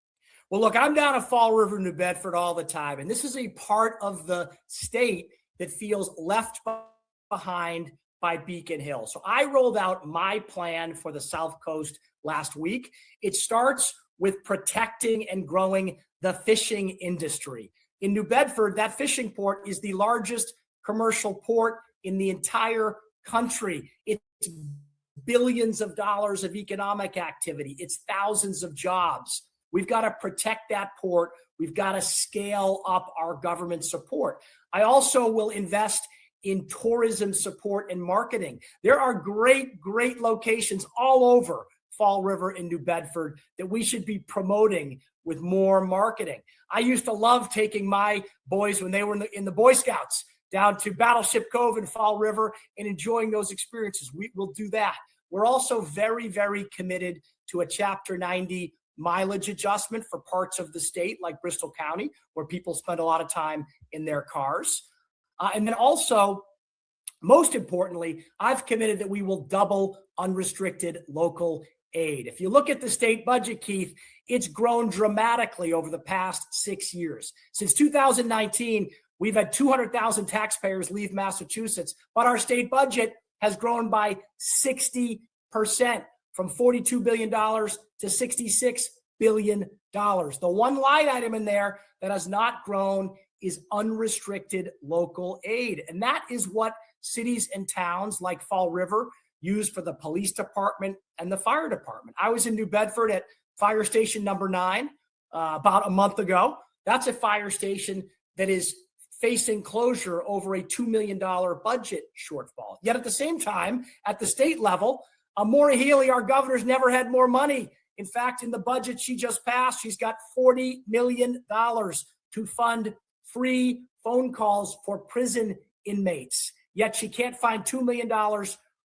Well, look, I'm down at Fall River, New Bedford all the time, and this is a part of the state that feels left behind by Beacon Hill. So I rolled out my plan for the South Coast last week. It starts with protecting and growing the fishing industry. In New Bedford, that fishing port is the largest commercial port in the entire country. It's billions of dollars of economic activity. It's thousands of jobs. We've got to protect that port. We've got to scale up our government support. I also will invest in tourism support and marketing. There are great, great locations all over Fall River and New Bedford that we should be promoting with more marketing. I used to love taking my boys when they were in the Boy Scouts down to Battleship Cove and Fall River and enjoying those experiences. We will do that. We're also very, very committed to a Chapter 90 mileage adjustment for parts of the state like Bristol County, where people spend a lot of time in their cars. And then also, most importantly, I've committed that we will double unrestricted local aid. If you look at the state budget, Keith, it's grown dramatically over the past 6 years. Since 2019, we've had 200,000 taxpayers leave Massachusetts, but our state budget has grown by 60%, from $42 billion to $66 billion. The one line item in there that has not grown is unrestricted local aid. And that is what cities and towns like Fall River use for the police department and the fire department. I was in New Bedford at fire station number 9 about a month ago. That's a fire station that is facing closure over a $2 million budget shortfall. Yet at the same time, at the state level, Maura Healey, our governor's never had more money. In fact, in the budget she just passed, she's got $40 million to fund free phone calls for prison inmates. Yet she can't find $2 million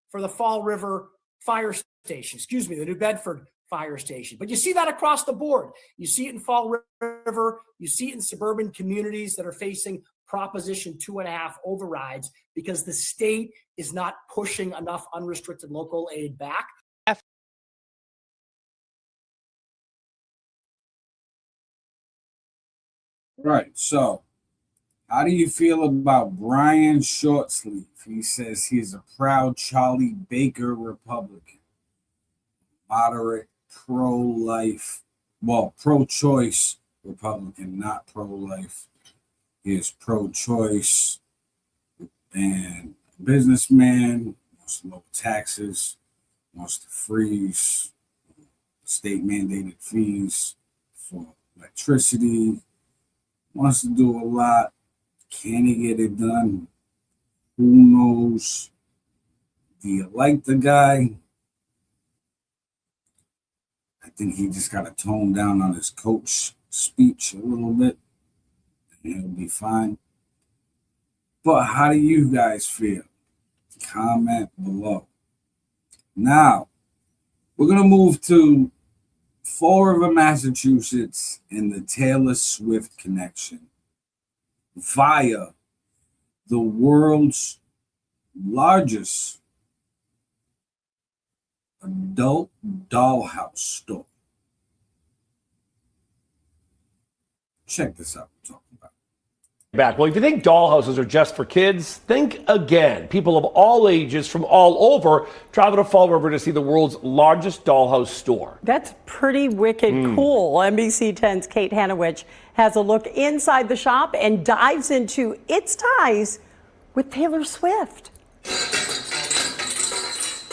for the Fall River fire station, the New Bedford fire station. But you see that across the board. You see it in Fall River. You see it in suburban communities that are facing Proposition 2.5 overrides because the state is not pushing enough unrestricted local aid back. Right. So, how do you feel about Brian Shortsleeve? He says he is a proud Charlie Baker Republican, moderate, pro-life, well, pro-choice Republican, not pro-life. He is pro-choice and businessman, wants low taxes, wants to freeze state-mandated fees for electricity, wants to do a lot. Can he get it done? Who knows? Do you like the guy? I think he just got to tone down on his coach speech a little bit, and he'll be fine. But how do you guys feel? Comment below. Now, we're going to move to Fall River, Massachusetts, and the Taylor Swift connection via the world's largest adult dollhouse store. Check this out. We're talking about. Back. Well, if you think dollhouses are just for kids, think again. People of all ages from all over travel to Fall River to see the world's largest dollhouse store. That's pretty wicked cool. NBC 10's Kate Hanowich has a look inside the shop and dives into its ties with Taylor Swift.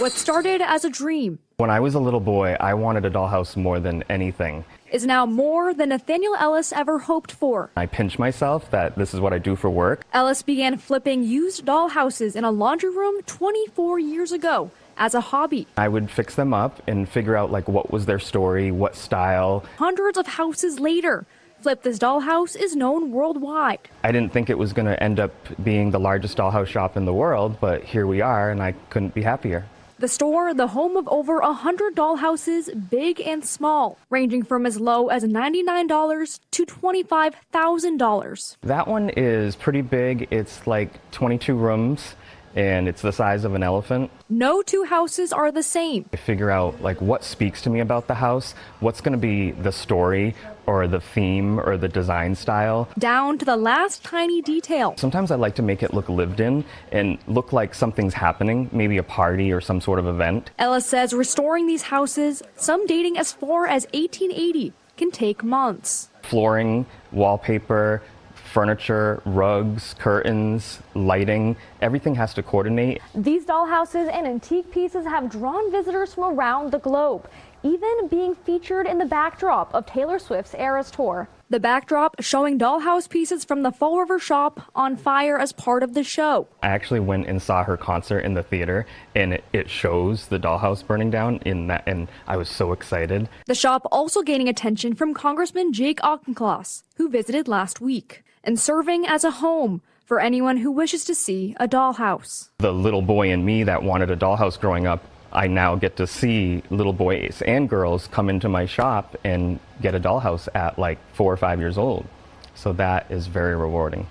What started as a dream When I was a little boy, I wanted a dollhouse more than anything. is now more than Nathaniel Ellis ever hoped for. I pinch myself that this is what I do for work. Ellis began flipping used dollhouses in a laundry room 24 years ago as a hobby. I would fix them up and figure out like what was their story, what style. Hundreds of houses later, Flip This Dollhouse is known worldwide. I didn't think it was going to end up being the largest dollhouse shop in the world, but here we are and I couldn't be happier. The store, the home of over 100 dollhouses, big and small, ranging from as low as $99 to $25,000. That one is pretty big. It's like 22 rooms and it's the size of an elephant. No two houses are the same. I figure out like what speaks to me about the house, what's going to be the story or the theme or the design style. Down to the last tiny detail. Sometimes I like to make it look lived in and look like something's happening, maybe a party or some sort of event. Ellis says restoring these houses, some dating as far as 1880, can take months. Flooring, wallpaper, furniture, rugs, curtains, lighting, everything has to coordinate. These dollhouses and antique pieces have drawn visitors from around the globe, even being featured in the backdrop of Taylor Swift's Eras Tour. The backdrop showing dollhouse pieces from the Fall River shop on fire as part of the show. I actually went and saw her concert in the theater, and it shows the dollhouse burning down in that, and I was so excited. The shop also gaining attention from Congressman Jake Auchincloss, who visited last week, and serving as a home for anyone who wishes to see a dollhouse. The little boy in me that wanted a dollhouse growing up, I now get to see little boys and girls come into my shop and get a dollhouse at like 4 or 5 years old. So that is very rewarding.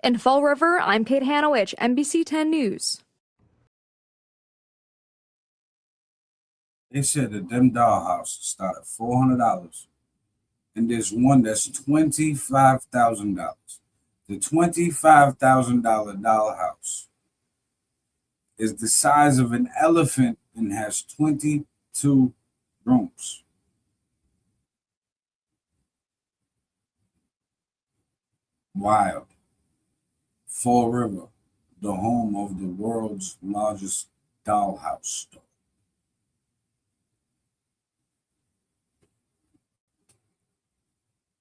In Fall River, I'm Kate Hanowich, NBC 10 News. They said that them dollhouses start at $400, and there's one that's $25,000. The $25,000 dollhouse is the size of an elephant and has 22 rooms. Wild. Fall River, the home of the world's largest dollhouse store.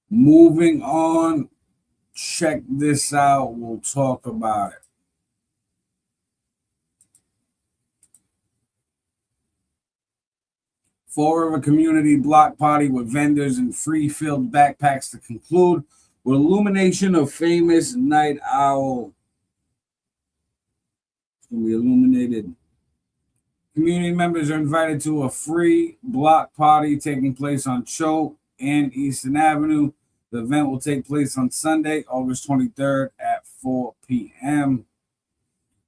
Moving on, check this out. We'll talk about it. Fall River Community Block Party with vendors and free filled backpacks to conclude with illumination of famous night owl. It's going to be illuminated. Community members are invited to a free block party taking place on Choate and Eastern Avenue. The event will take place on Sunday, August 23rd at 4 p.m.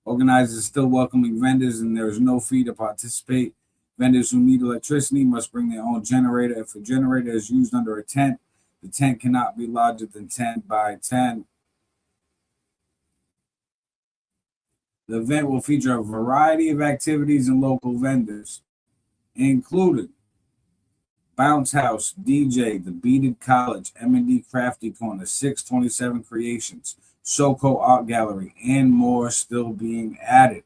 Organizers still welcoming vendors, and there is no fee to participate. Vendors who need electricity must bring their own generator. If a generator is used under a tent, the tent cannot be larger than 10 by 10. The event will feature a variety of activities and local vendors, including Bounce House, DJ, The Beaded College, M&D Crafty Corner, 627 Creations, SoCo Art Gallery, and more still being added.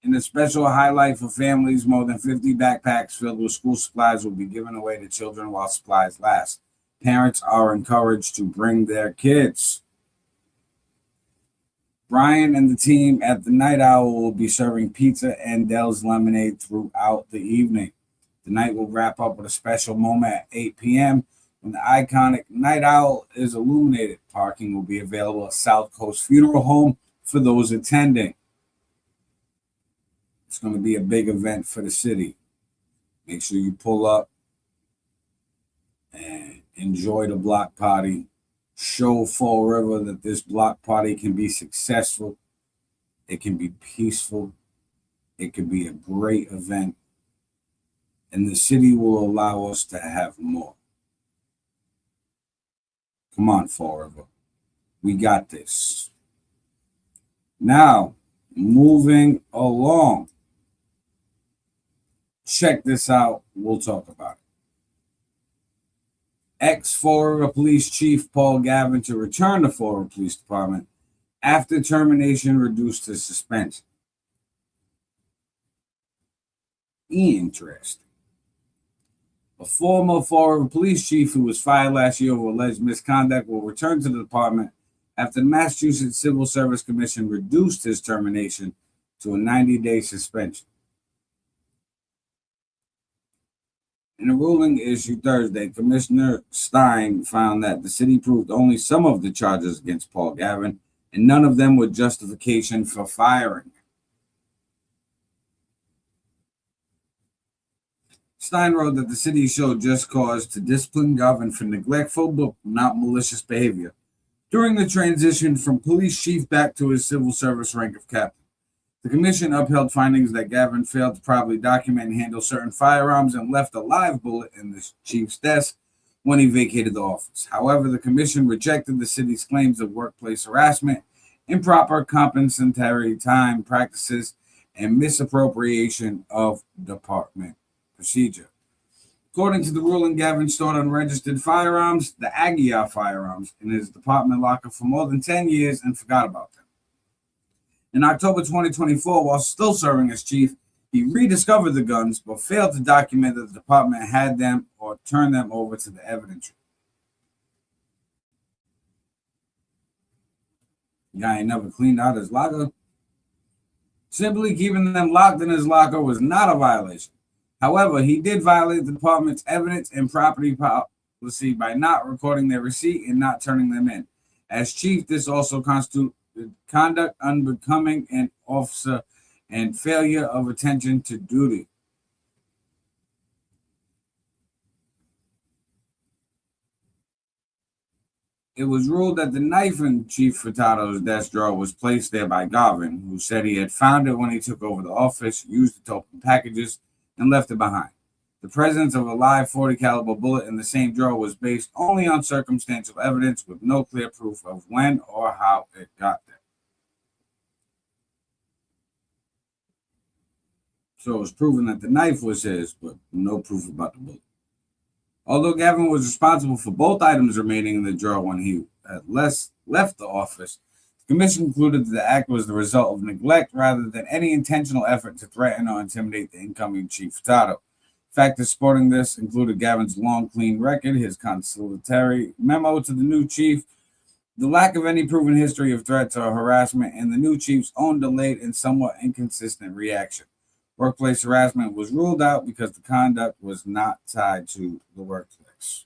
In a special highlight for families, more than 50 backpacks filled with school supplies will be given away to children while supplies last. Parents are encouraged to bring their kids. Brian and the team at the Night Owl will be serving pizza and Dell's lemonade throughout the evening. The night will wrap up with a special moment at 8 p.m. when the iconic Night Owl is illuminated. Parking will be available at South Coast Funeral Home for those attending. It's going to be a big event for the city. Make sure you pull up and enjoy the block party. Show Fall River that this block party can be successful. It can be peaceful. It can be a great event. And the city will allow us to have more. Come on, Fall River. We got this. Now, moving along. Check this out. We'll talk about it. Ex-Fall River Police Chief Paul Gavin to return to Fall River Police Department after termination reduced to suspension. Interesting. A former Fall River Police Chief who was fired last year over alleged misconduct will return to the department after the Massachusetts Civil Service Commission reduced his termination to a 90-day suspension. In a ruling issued Thursday, Commissioner Stein found that the city proved only some of the charges against Paul Gavin, and none of them were justification for firing him. Stein wrote that the city showed just cause to discipline Gavin for neglectful but not malicious behavior during the transition from police chief back to his civil service rank of captain. The commission upheld findings that Gavin failed to properly document and handle certain firearms and left a live bullet in the chief's desk when he vacated the office. However, the commission rejected the city's claims of workplace harassment, improper compensatory time practices, and misappropriation of department procedure. According to the ruling, Gavin stored unregistered firearms, the Aguiar firearms, in his department locker for more than 10 years and forgot about them. In October 2024, while still serving as chief, he rediscovered the guns but failed to document that the department had them or turned them over to the evidence room. The guy ain't never cleaned out his locker. Simply keeping them locked in his locker was not a violation. However, he did violate the department's evidence and property policy by not recording their receipt and not turning them in. As chief, this also constituted conduct unbecoming an officer and failure of attention to duty. It was ruled that the knife in Chief Furtado's desk drawer was placed there by Garvin, who said he had found it when he took over the office, used it to open packages, and left it behind. The presence of a live .40 caliber bullet in the same drawer was based only on circumstantial evidence with no clear proof of when or how it got there. So it was proven that the knife was his, but no proof about the bullet. Although Gavin was responsible for both items remaining in the drawer when he had left the office, the commission concluded that the act was the result of neglect rather than any intentional effort to threaten or intimidate the incoming Chief Furtado. Factors supporting this included Gavin's long, clean record, his conciliatory memo to the new chief, the lack of any proven history of threats or harassment, and the new chief's own delayed and somewhat inconsistent reaction. Workplace harassment was ruled out because the conduct was not tied to the workplace.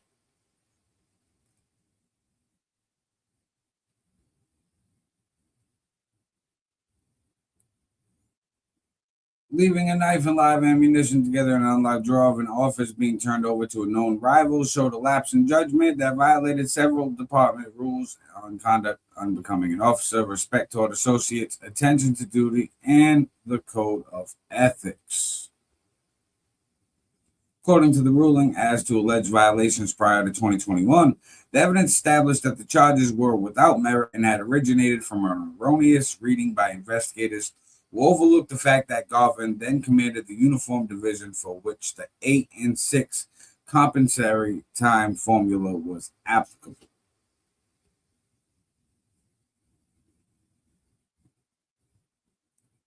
Leaving a knife and live ammunition together in an unlocked drawer of an office being turned over to a known rival showed a lapse in judgment that violated several department rules on conduct unbecoming an officer, respect toward associates, attention to duty, and the code of ethics. According to the ruling, as to alleged violations prior to 2021, the evidence established that the charges were without merit and had originated from an erroneous reading by investigators who overlooked the fact that Garvin then commanded the uniform division for which the 8 and 6 compensatory time formula was applicable.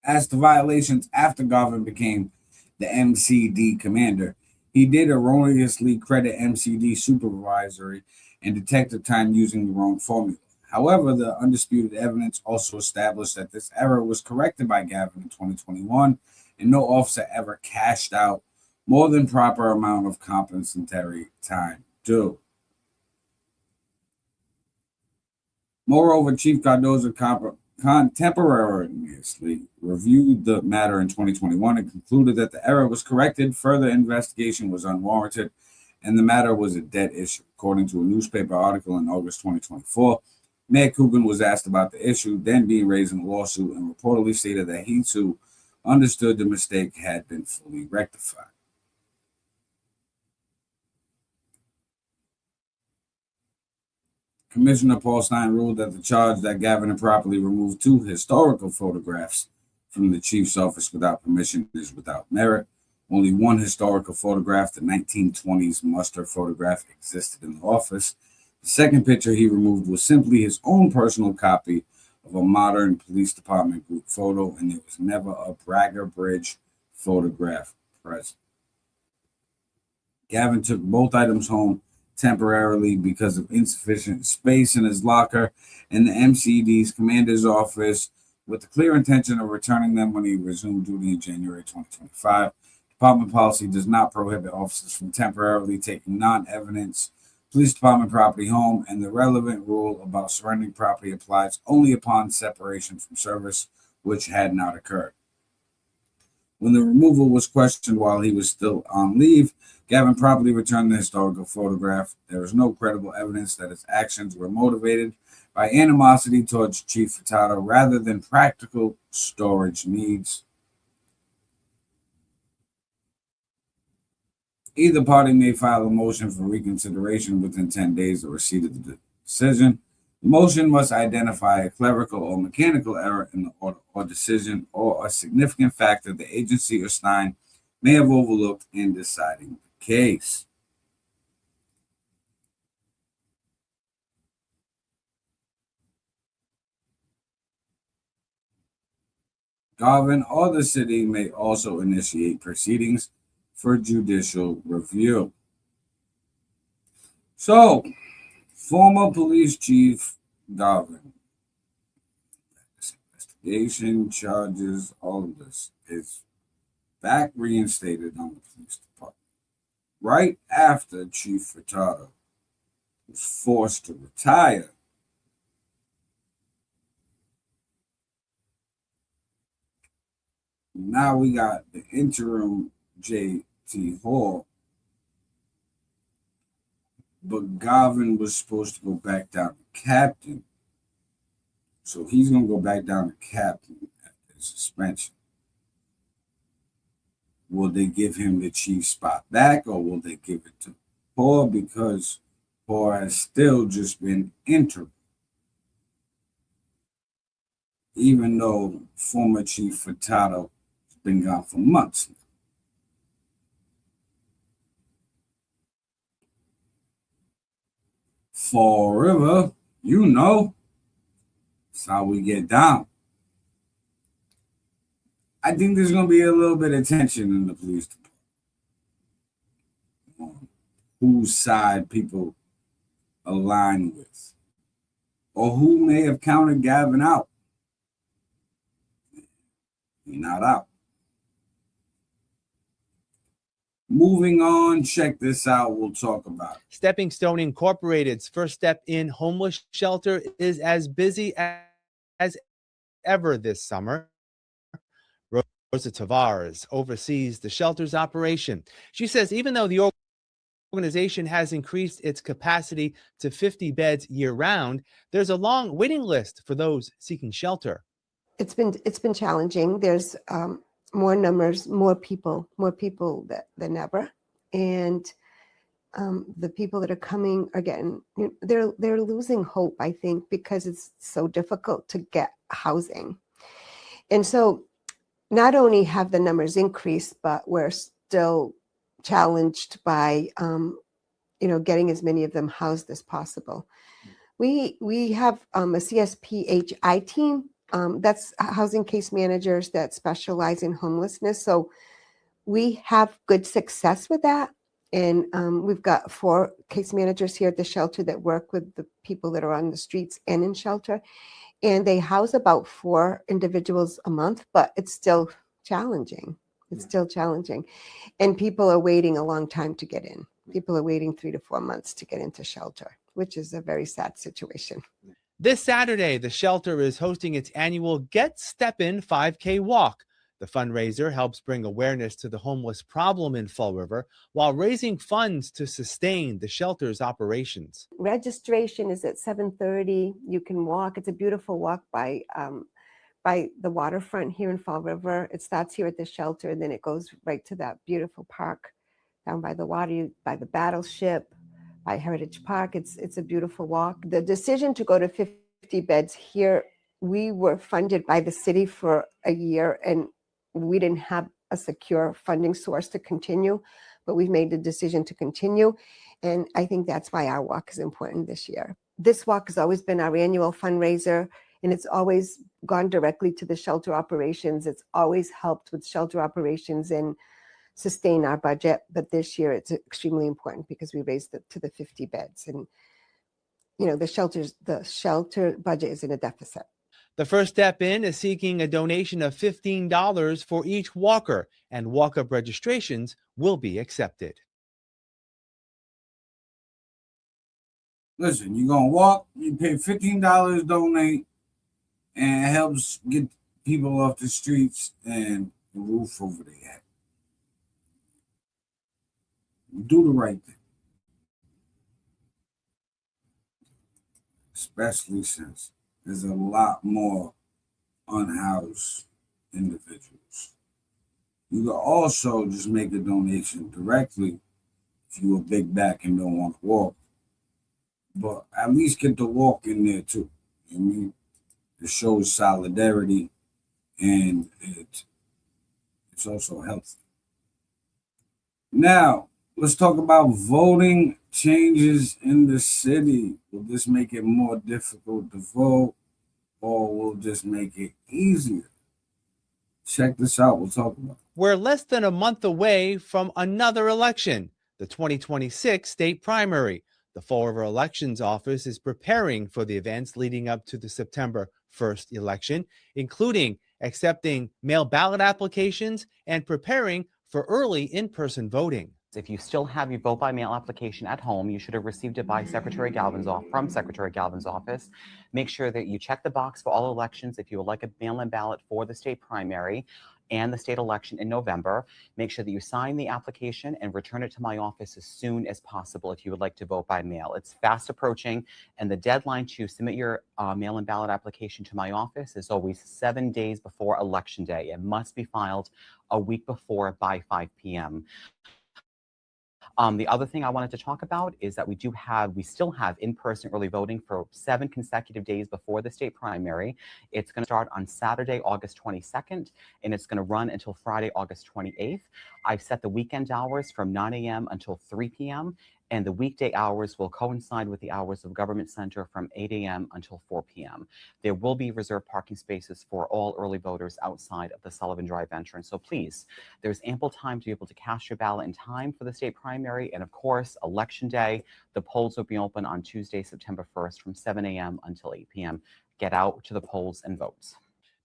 As to violations after Garvin became the MCD commander, he did erroneously credit MCD supervisory and detective time using the wrong formula. However, the undisputed evidence also established that this error was corrected by Gavin in 2021, and no officer ever cashed out more than proper amount of compensatory time due. Moreover, Chief Cardozo contemporaneously reviewed the matter in 2021 and concluded that the error was corrected, further investigation was unwarranted, and the matter was a dead issue. According to a newspaper article in August 2024, Mayor Coogan was asked about the issue then being raised in a lawsuit and reportedly stated that he too understood the mistake had been fully rectified. Commissioner Paul Stein ruled that the charge that Gavin improperly removed 2 historical photographs from the chief's office without permission is without merit. Only one historical photograph, the 1920s muster photograph, existed in the office. The second picture he removed was simply his own personal copy of a modern police department group photo, and there was never a Bragger Bridge photograph present. Gavin took both items home temporarily because of insufficient space in his locker in the MCD's commander's office, with the clear intention of returning them when he resumed duty in January 2025. Department policy does not prohibit officers from temporarily taking non-evidence police department property home, and the relevant rule about surrendering property applies only upon separation from service, which had not occurred. When the removal was questioned while he was still on leave, Gavin promptly returned the historical photograph. There is no credible evidence that his actions were motivated by animosity towards Chief Furtado rather than practical storage needs. Either party may file a motion for reconsideration within 10 days of receipt of the decision. The motion must identify a clerical or mechanical error in the order or decision or a significant factor the agency or Stein may have overlooked in deciding the case. Garvin or the city may also initiate proceedings for judicial review. So, former police chief Garvin, investigation, charges, all of this is back reinstated on the police department. Right after Chief Furtado was forced to retire. Now we got the interim J.T. Hall, but Garvin was supposed to go back down to captain. So he's going to go back down to captain after his suspension. Will they give him the chief spot back, or will they give it to Paul, because Paul has still just been interim? Even though former Chief Furtado has been gone for months now. Fall River, you know, that's how we get down. I think there's going to be a little bit of tension in the police department. On whose side people align with, or who may have counted Gavin out. He's not out. Moving on, check this out. We'll talk about it. Stepping Stone Incorporated's First Step In homeless shelter is as busy as ever this summer. Rosa Tavares oversees the shelter's operation. She says even though the organization has increased its capacity to 50 beds year-round, there's a long waiting list for those seeking shelter. It's been challenging. There's more numbers, more people than ever, and the people that are coming are getting, they're losing hope, I think, because it's so difficult to get housing. And so not only have the numbers increased, but we're still challenged by getting as many of them housed as possible. We have a CSPHI team. That's housing case managers that specialize in homelessness. So we have good success with that. And we've got 4 case managers here at the shelter that work with the people that are on the streets and in shelter. And they house about 4 individuals a month, but it's still challenging. It's still challenging. And people are waiting a long time to get in. People are waiting 3 to 4 months to get into shelter, which is a very sad situation. This Saturday, the shelter is hosting its annual Get Step In 5K walk. The fundraiser helps bring awareness to the homeless problem in Fall River while raising funds to sustain the shelter's operations. Registration is at 7:30. You can walk. It's a beautiful walk by the waterfront here in Fall River. It starts here at the shelter, and then it goes right to that beautiful park down by the water, by the Battleship, by Heritage Park. It's a beautiful walk. The decision to go to 50 beds here, we were funded by the city for a year, and we didn't have a secure funding source to continue, but we've made the decision to continue. And I think that's why our walk is important this year. This walk has always been our annual fundraiser, and it's always gone directly to the shelter operations. It's always helped with shelter operations and sustain our budget. But this year it's extremely important because we raised it to the 50 beds. And, the shelter budget is in a deficit. The First Step In is seeking a donation of $15 for each walker, and walk-up registrations will be accepted. Listen, you're going to walk, you pay $15, donate, and it helps get people off the streets and a roof over their head. Do the right thing. Especially since there's a lot more unhoused individuals. You can also just make a donation directly if you're a big back and don't want to walk. But at least get the walk in there too. You know what I mean? It shows solidarity, and it's also healthy. Now, let's talk about voting changes in the city. Will this make it more difficult to vote, or will this make it easier? Check this out. We'll talk about it. We're less than a month away from another election, the 2026 state primary. The Fall River Elections Office is preparing for the events leading up to the September 1st election, including accepting mail ballot applications and preparing for early in-person voting. If you still have your vote by mail application at home, you should have received it by Secretary Galvin's from Secretary Galvin's office. Make sure that you check the box for all elections if you would like a mail-in ballot for the state primary and the state election in November. Make sure that you sign the application and return it to my office as soon as possible if you would like to vote by mail. It's fast approaching, and the deadline to submit your mail-in ballot application to my office is always 7 days before Election Day. It must be filed a week before by 5 p.m. The other thing I wanted to talk about is that we still have in-person early voting for 7 consecutive days before the state primary. It's going to start on Saturday, August 22nd, and it's going to run until Friday, August 28th. I've set the weekend hours from 9 a.m. until 3 p.m., and the weekday hours will coincide with the hours of Government Center from 8 a.m. until 4 p.m. There will be reserved parking spaces for all early voters outside of the Sullivan Drive entrance. So please, there's ample time to be able to cast your ballot in time for the state primary. And of course, Election Day, the polls will be open on Tuesday, September 1st from 7 a.m. until 8 p.m. Get out to the polls and vote.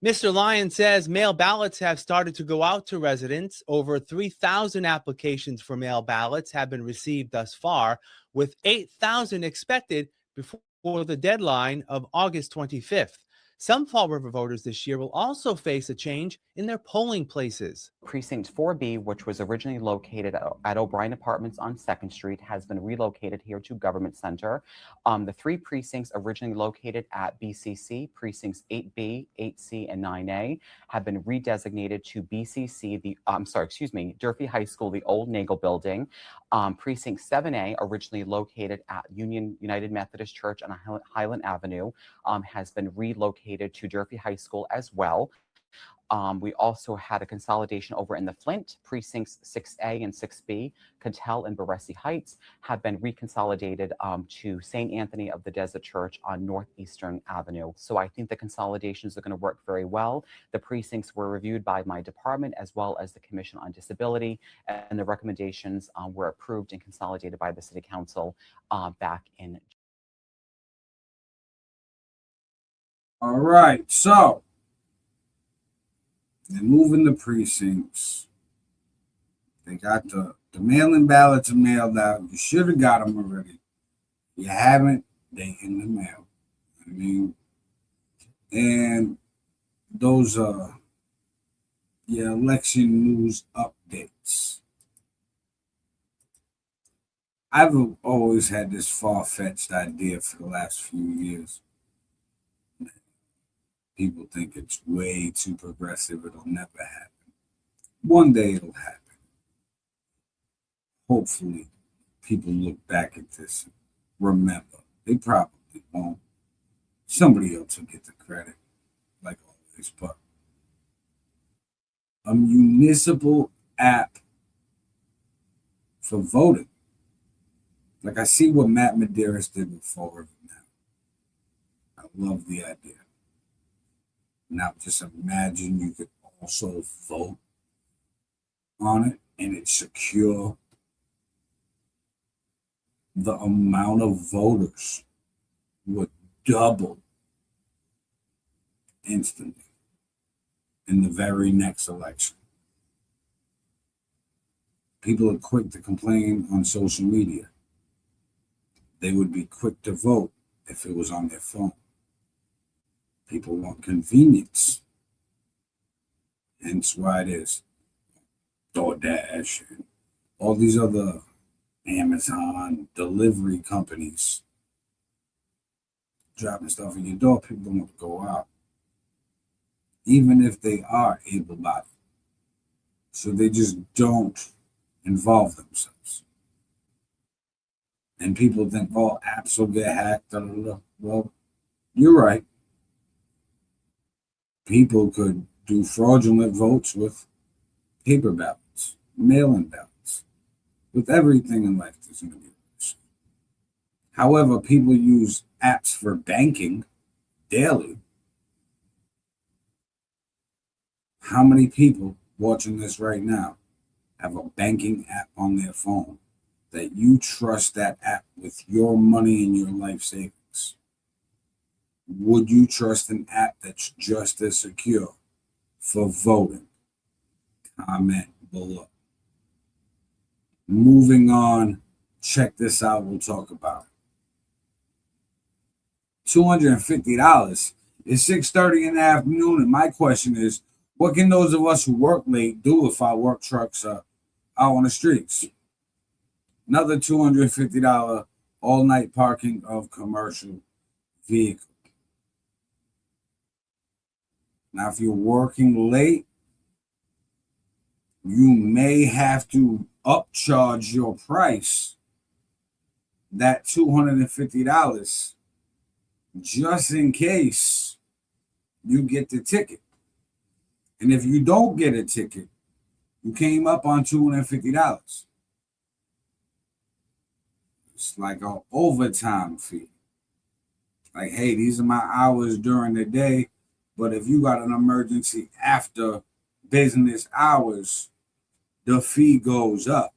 Mr. Lyon says mail ballots have started to go out to residents. Over 3,000 applications for mail ballots have been received thus far, with 8,000 expected before the deadline of August 25th. Some Fall River voters this year will also face a change in their polling places. Precinct 4B, which was originally located at O'Brien Apartments on 2nd Street, has been relocated here to Government Center. The 3 precincts originally located at BCC, precincts 8B, 8C, and 9A, have been redesignated to BCC, Durfee High School, the old Nagel building. Precinct 7A, originally located at Union United Methodist Church on Highland Avenue, has been relocated to Durfee High School as well. We also had a consolidation over in the Flint. Precincts 6A and 6B, Cattell and Baresi Heights, have been reconsolidated to St. Anthony of the Desert Church on Northeastern Avenue. So I think the consolidations are going to work very well. The precincts were reviewed by my department as well as the Commission on Disability, and the recommendations were approved and consolidated by the City Council back in. All right, so they're moving the precincts. They got the mail-in ballots are mailed out. You should have got them already. If you haven't, they in the mail. I mean, and those are your election news updates. I've always had this far-fetched idea for the last few years. People think it's way too progressive. It'll never happen. One day it'll happen. Hopefully, people look back at this and remember. They probably won't. Somebody else will get the credit, like always. But a municipal app for voting. Like I see what Matt Medeiros did with FallRiverNOW. I love the idea. Now just imagine you could also vote on it and it's secure. The amount of voters would double instantly in the very next election. People are quick to complain on social media. They would be quick to vote if it was on their phone. People want convenience. Hence why it is DoorDash and all these other Amazon delivery companies dropping stuff in your door. People don't want to go out, even if they are able-bodied. So they just don't involve themselves. And people think, oh, apps will get hacked. Blah, blah, blah. Well, you're right. People could do fraudulent votes with paper ballots, mail-in ballots. With everything in life, there's going to be a risk. However, people use apps for banking daily. How many people watching this right now have a banking app on their phone that you trust that app with your money and your life savings? Would you trust an app that's just as secure for voting? Comment below. Moving on, check this out, we'll talk about it. $250 is 6:30 in the afternoon, and my question is, what can those of us who work late do if our work trucks are out on the streets? Another $250 all-night parking of commercial vehicles. Now, if you're working late, you may have to upcharge your price, that $250, just in case you get the ticket. And if you don't get a ticket, you came up on $250. It's like an overtime fee. Like, hey, these are my hours during the day, but if you got an emergency after business hours, the fee goes up.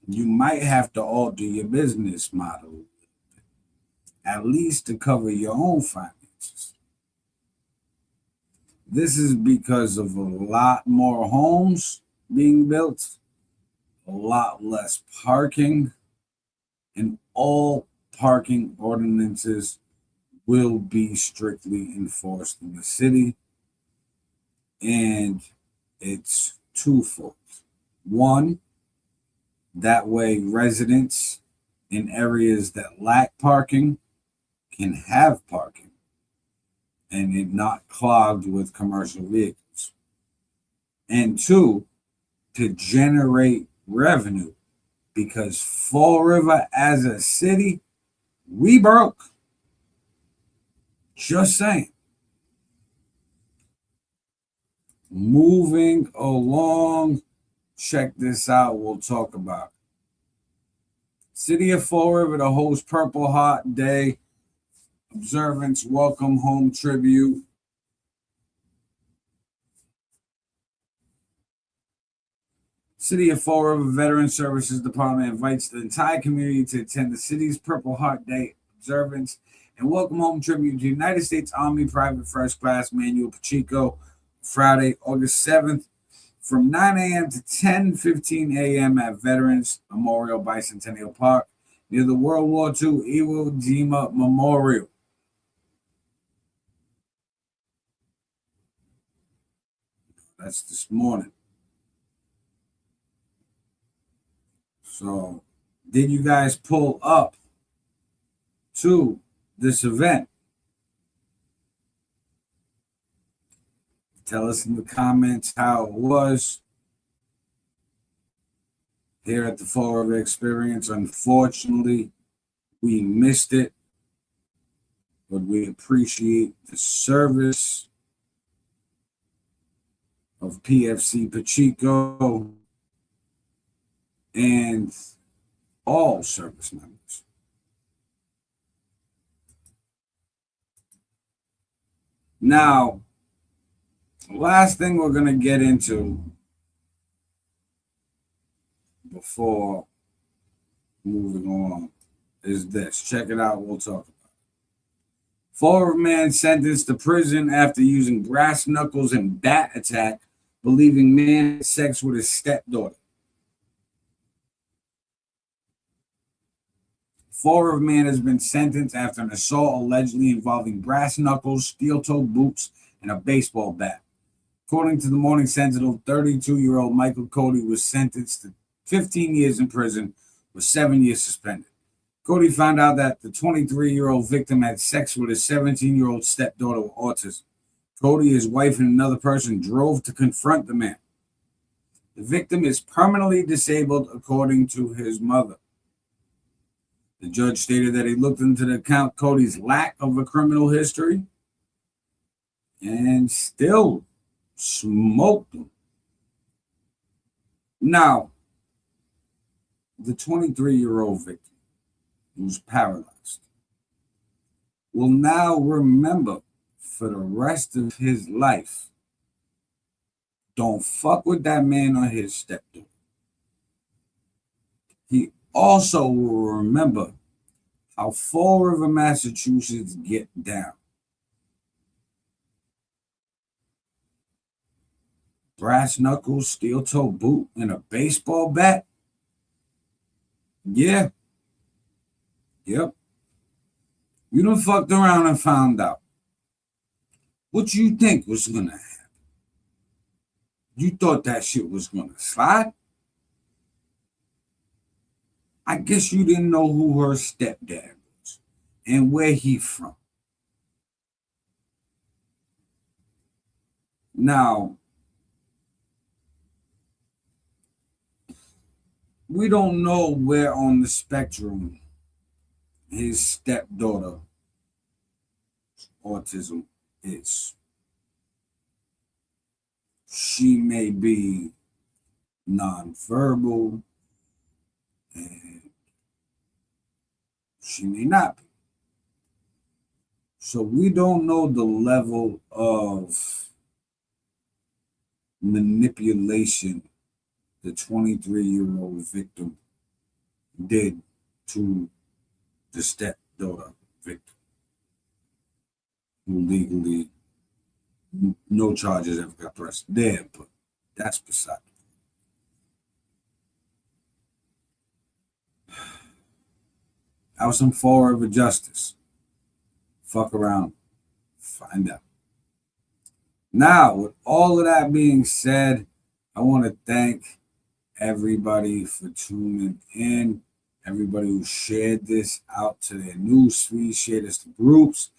You might have to alter your business model, at least to cover your own finances. This is because of a lot more homes being built, a lot less parking, and all parking ordinances will be strictly enforced in the city. And it's twofold. One, that way residents in areas that lack parking can have parking and it not clogged with commercial vehicles. And two, to generate revenue, because Fall River as a city, we broke. Just saying. Moving along, check this out, we'll talk about it. City of Fall River to host Purple Heart Day observance welcome home tribute. City of Fall River Veteran Services Department invites the entire community to attend the city's Purple Heart Day observance and welcome home tribute to United States Army Private First Class Manuel Pacheco, Friday, August 7th, from 9 a.m. to 10:15 a.m. at Veterans Memorial Bicentennial Park near the World War II Iwo Jima Memorial. That's this morning. So, did you guys pull up to this event? Tell us in the comments how it was here at the Fall River Experience. Unfortunately, we missed it, but we appreciate the service of PFC Pacheco and all service members. Now, last thing we're going to get into before moving on is this. Check it out. We'll talk about it. Fall River man sentenced to prison after using brass knuckles and bat attack, believing man had sex with his stepdaughter. Fall River man has been sentenced after an assault allegedly involving brass knuckles, steel-toed boots, and a baseball bat. According to the Morning Sentinel, 32-year-old Michael Cody was sentenced to 15 years in prison with 7 years suspended. Cody found out that the 23-year-old victim had sex with his 17-year-old stepdaughter with autism. Cody, his wife, and another person drove to confront the man. The victim is permanently disabled, according to his mother. The judge stated that he looked into the account Cody's lack of a criminal history and still smoked him. Now, the 23-year-old victim, who's paralyzed, will now remember for the rest of his life. Don't fuck with that man or his stepdaughter. He also will remember how Fall River, Massachusetts get down. Brass knuckles, steel toe boot, and a baseball bat? Yeah. Yep. You done fucked around and found out. What you think was gonna happen? You thought that shit was gonna slide? I guess you didn't know who her stepdad was and where he from. Now, we don't know where on the spectrum his stepdaughter autism is. She may be nonverbal and she may not be. So we don't know the level of manipulation the 23-year-old victim did to the stepdaughter victim, who legally no charges ever got pressed there, but that's beside the point. That was some Fall River justice. Fuck around, find out. Now, with all of that being said, I want to thank everybody for tuning in, everybody who shared this out to their news feed, shared this to groups,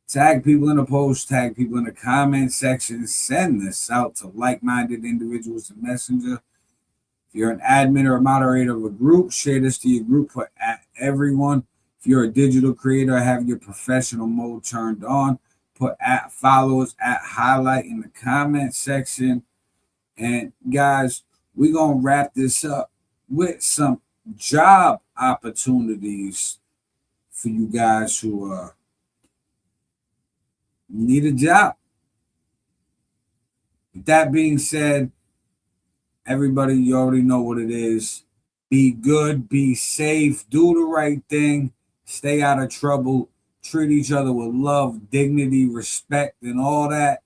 tag people in the post, tag people in the comment section, send this out to like-minded individuals in Messenger. If you're an admin or a moderator of a group, share this to your group, put at everyone. If you're a digital creator, have your professional mode turned on, put at followers, at highlight in the comment section. And guys, we're going to wrap this up with some job opportunities for you guys who need a job. With that being said, everybody, you already know what it is. Be good, be safe, do the right thing, stay out of trouble, treat each other with love, dignity, respect, and all that.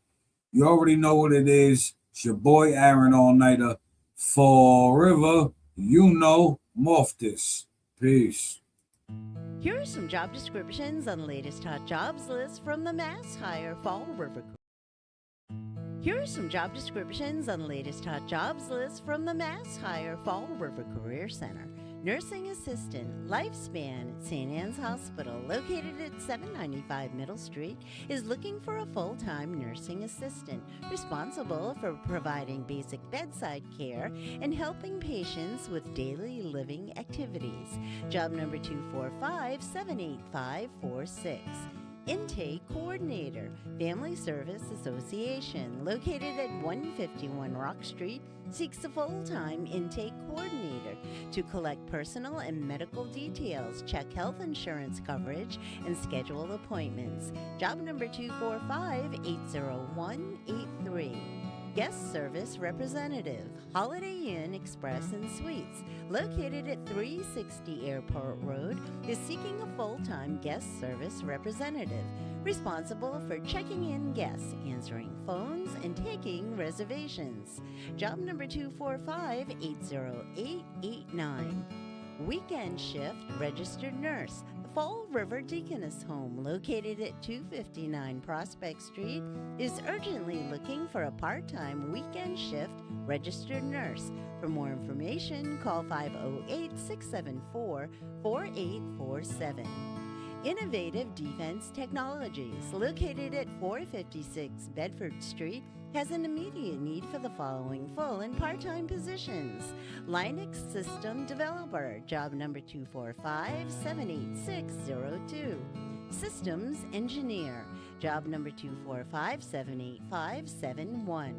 You already know what it is. It's your boy Aaron All Nighter. Fall River, you know, Moftis. Peace. Here are some job descriptions on the latest hot jobs list from the Mass Hire Fall River. Here are some job descriptions on the latest hot jobs list from the Mass Hire Fall River Career Center. Nursing assistant, lifespan at St. Anne's Hospital, located at 795 Middle Street, is looking for a full-time nursing assistant responsible for providing basic bedside care and helping patients with daily living activities. Job number 245-78546. Intake Coordinator, Family Service Association, located at 151 Rock Street, seeks a full-time intake coordinator to collect personal and medical details, check health insurance coverage, and schedule appointments. Job number 245-80183. Guest Service Representative, Holiday Inn Express and Suites, located at 360 Airport Road, is seeking a full-time guest service representative responsible for checking in guests, answering phones, and taking reservations. Job number 245-80889. Weekend Shift Registered Nurse, the Fall River Deaconess Home, located at 259 Prospect Street, is urgently looking for a part-time weekend shift registered nurse. For more information, call 508-674-4847. Innovative Defense Technologies, located at 456 Bedford Street, has an immediate need for the following full and part-time positions. Linux System Developer, job number 245-78602. Systems Engineer, job number 245-78571.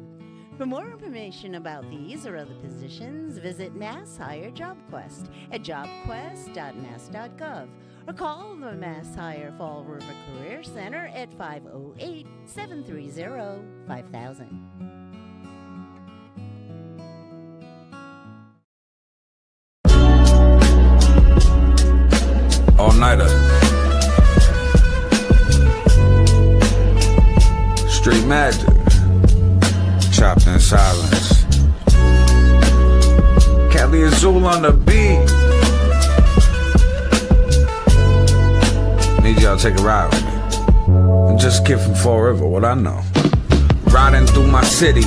For more information about these or other positions, visit Mass Hire JobQuest at jobquest.mass.gov or call the Mass Hire Fall River Career Center at 508-730-5000. All-nighter. Street magic. Chopped in silence. Kelly Azul on the beat. Need y'all to take a ride with me. I'm just a kid from Fall River, what I know. Riding through my city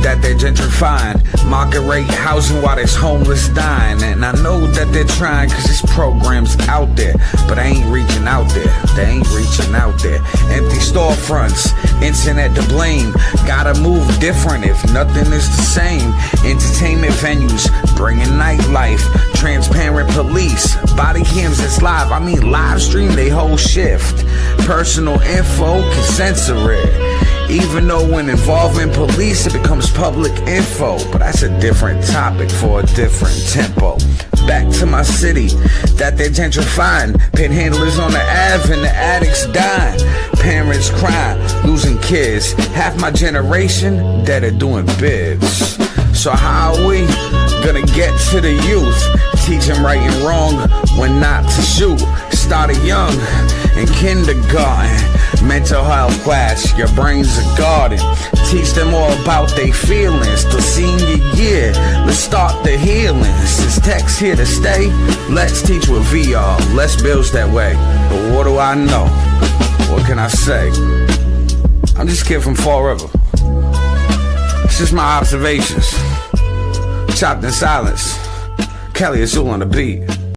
that they're gentrifying. Market rate housing while there's homeless dying. And I know that they're trying cause this program's out there, but I ain't reaching out there. They ain't reaching out there. Empty storefronts, internet to blame. Gotta move different if nothing is the same. Entertainment venues, bringing nightlife. Transparent police, body cams that's live. I mean live stream they whole shift. Personal info can censor it. Even though when involving police it becomes public info. But that's a different topic for a different tempo. Back to my city that they're gentrifying. Panhandlers on the Ave and the addicts dying. Parents crying, losing kids. Half my generation that are doing bibs. So how are we gonna get to the youth? Teach them right and wrong when not to shoot. Started young in kindergarten. Mental health class, your brain's a garden. Teach them all about their feelings. The senior year, let's start the healing. Since tech's here to stay, let's teach with VR. Let's build that way. But what do I know? What can I say? I'm just a kid from Fall River. It's just my observations. Chopped in silence. Kelly Azul on the beat.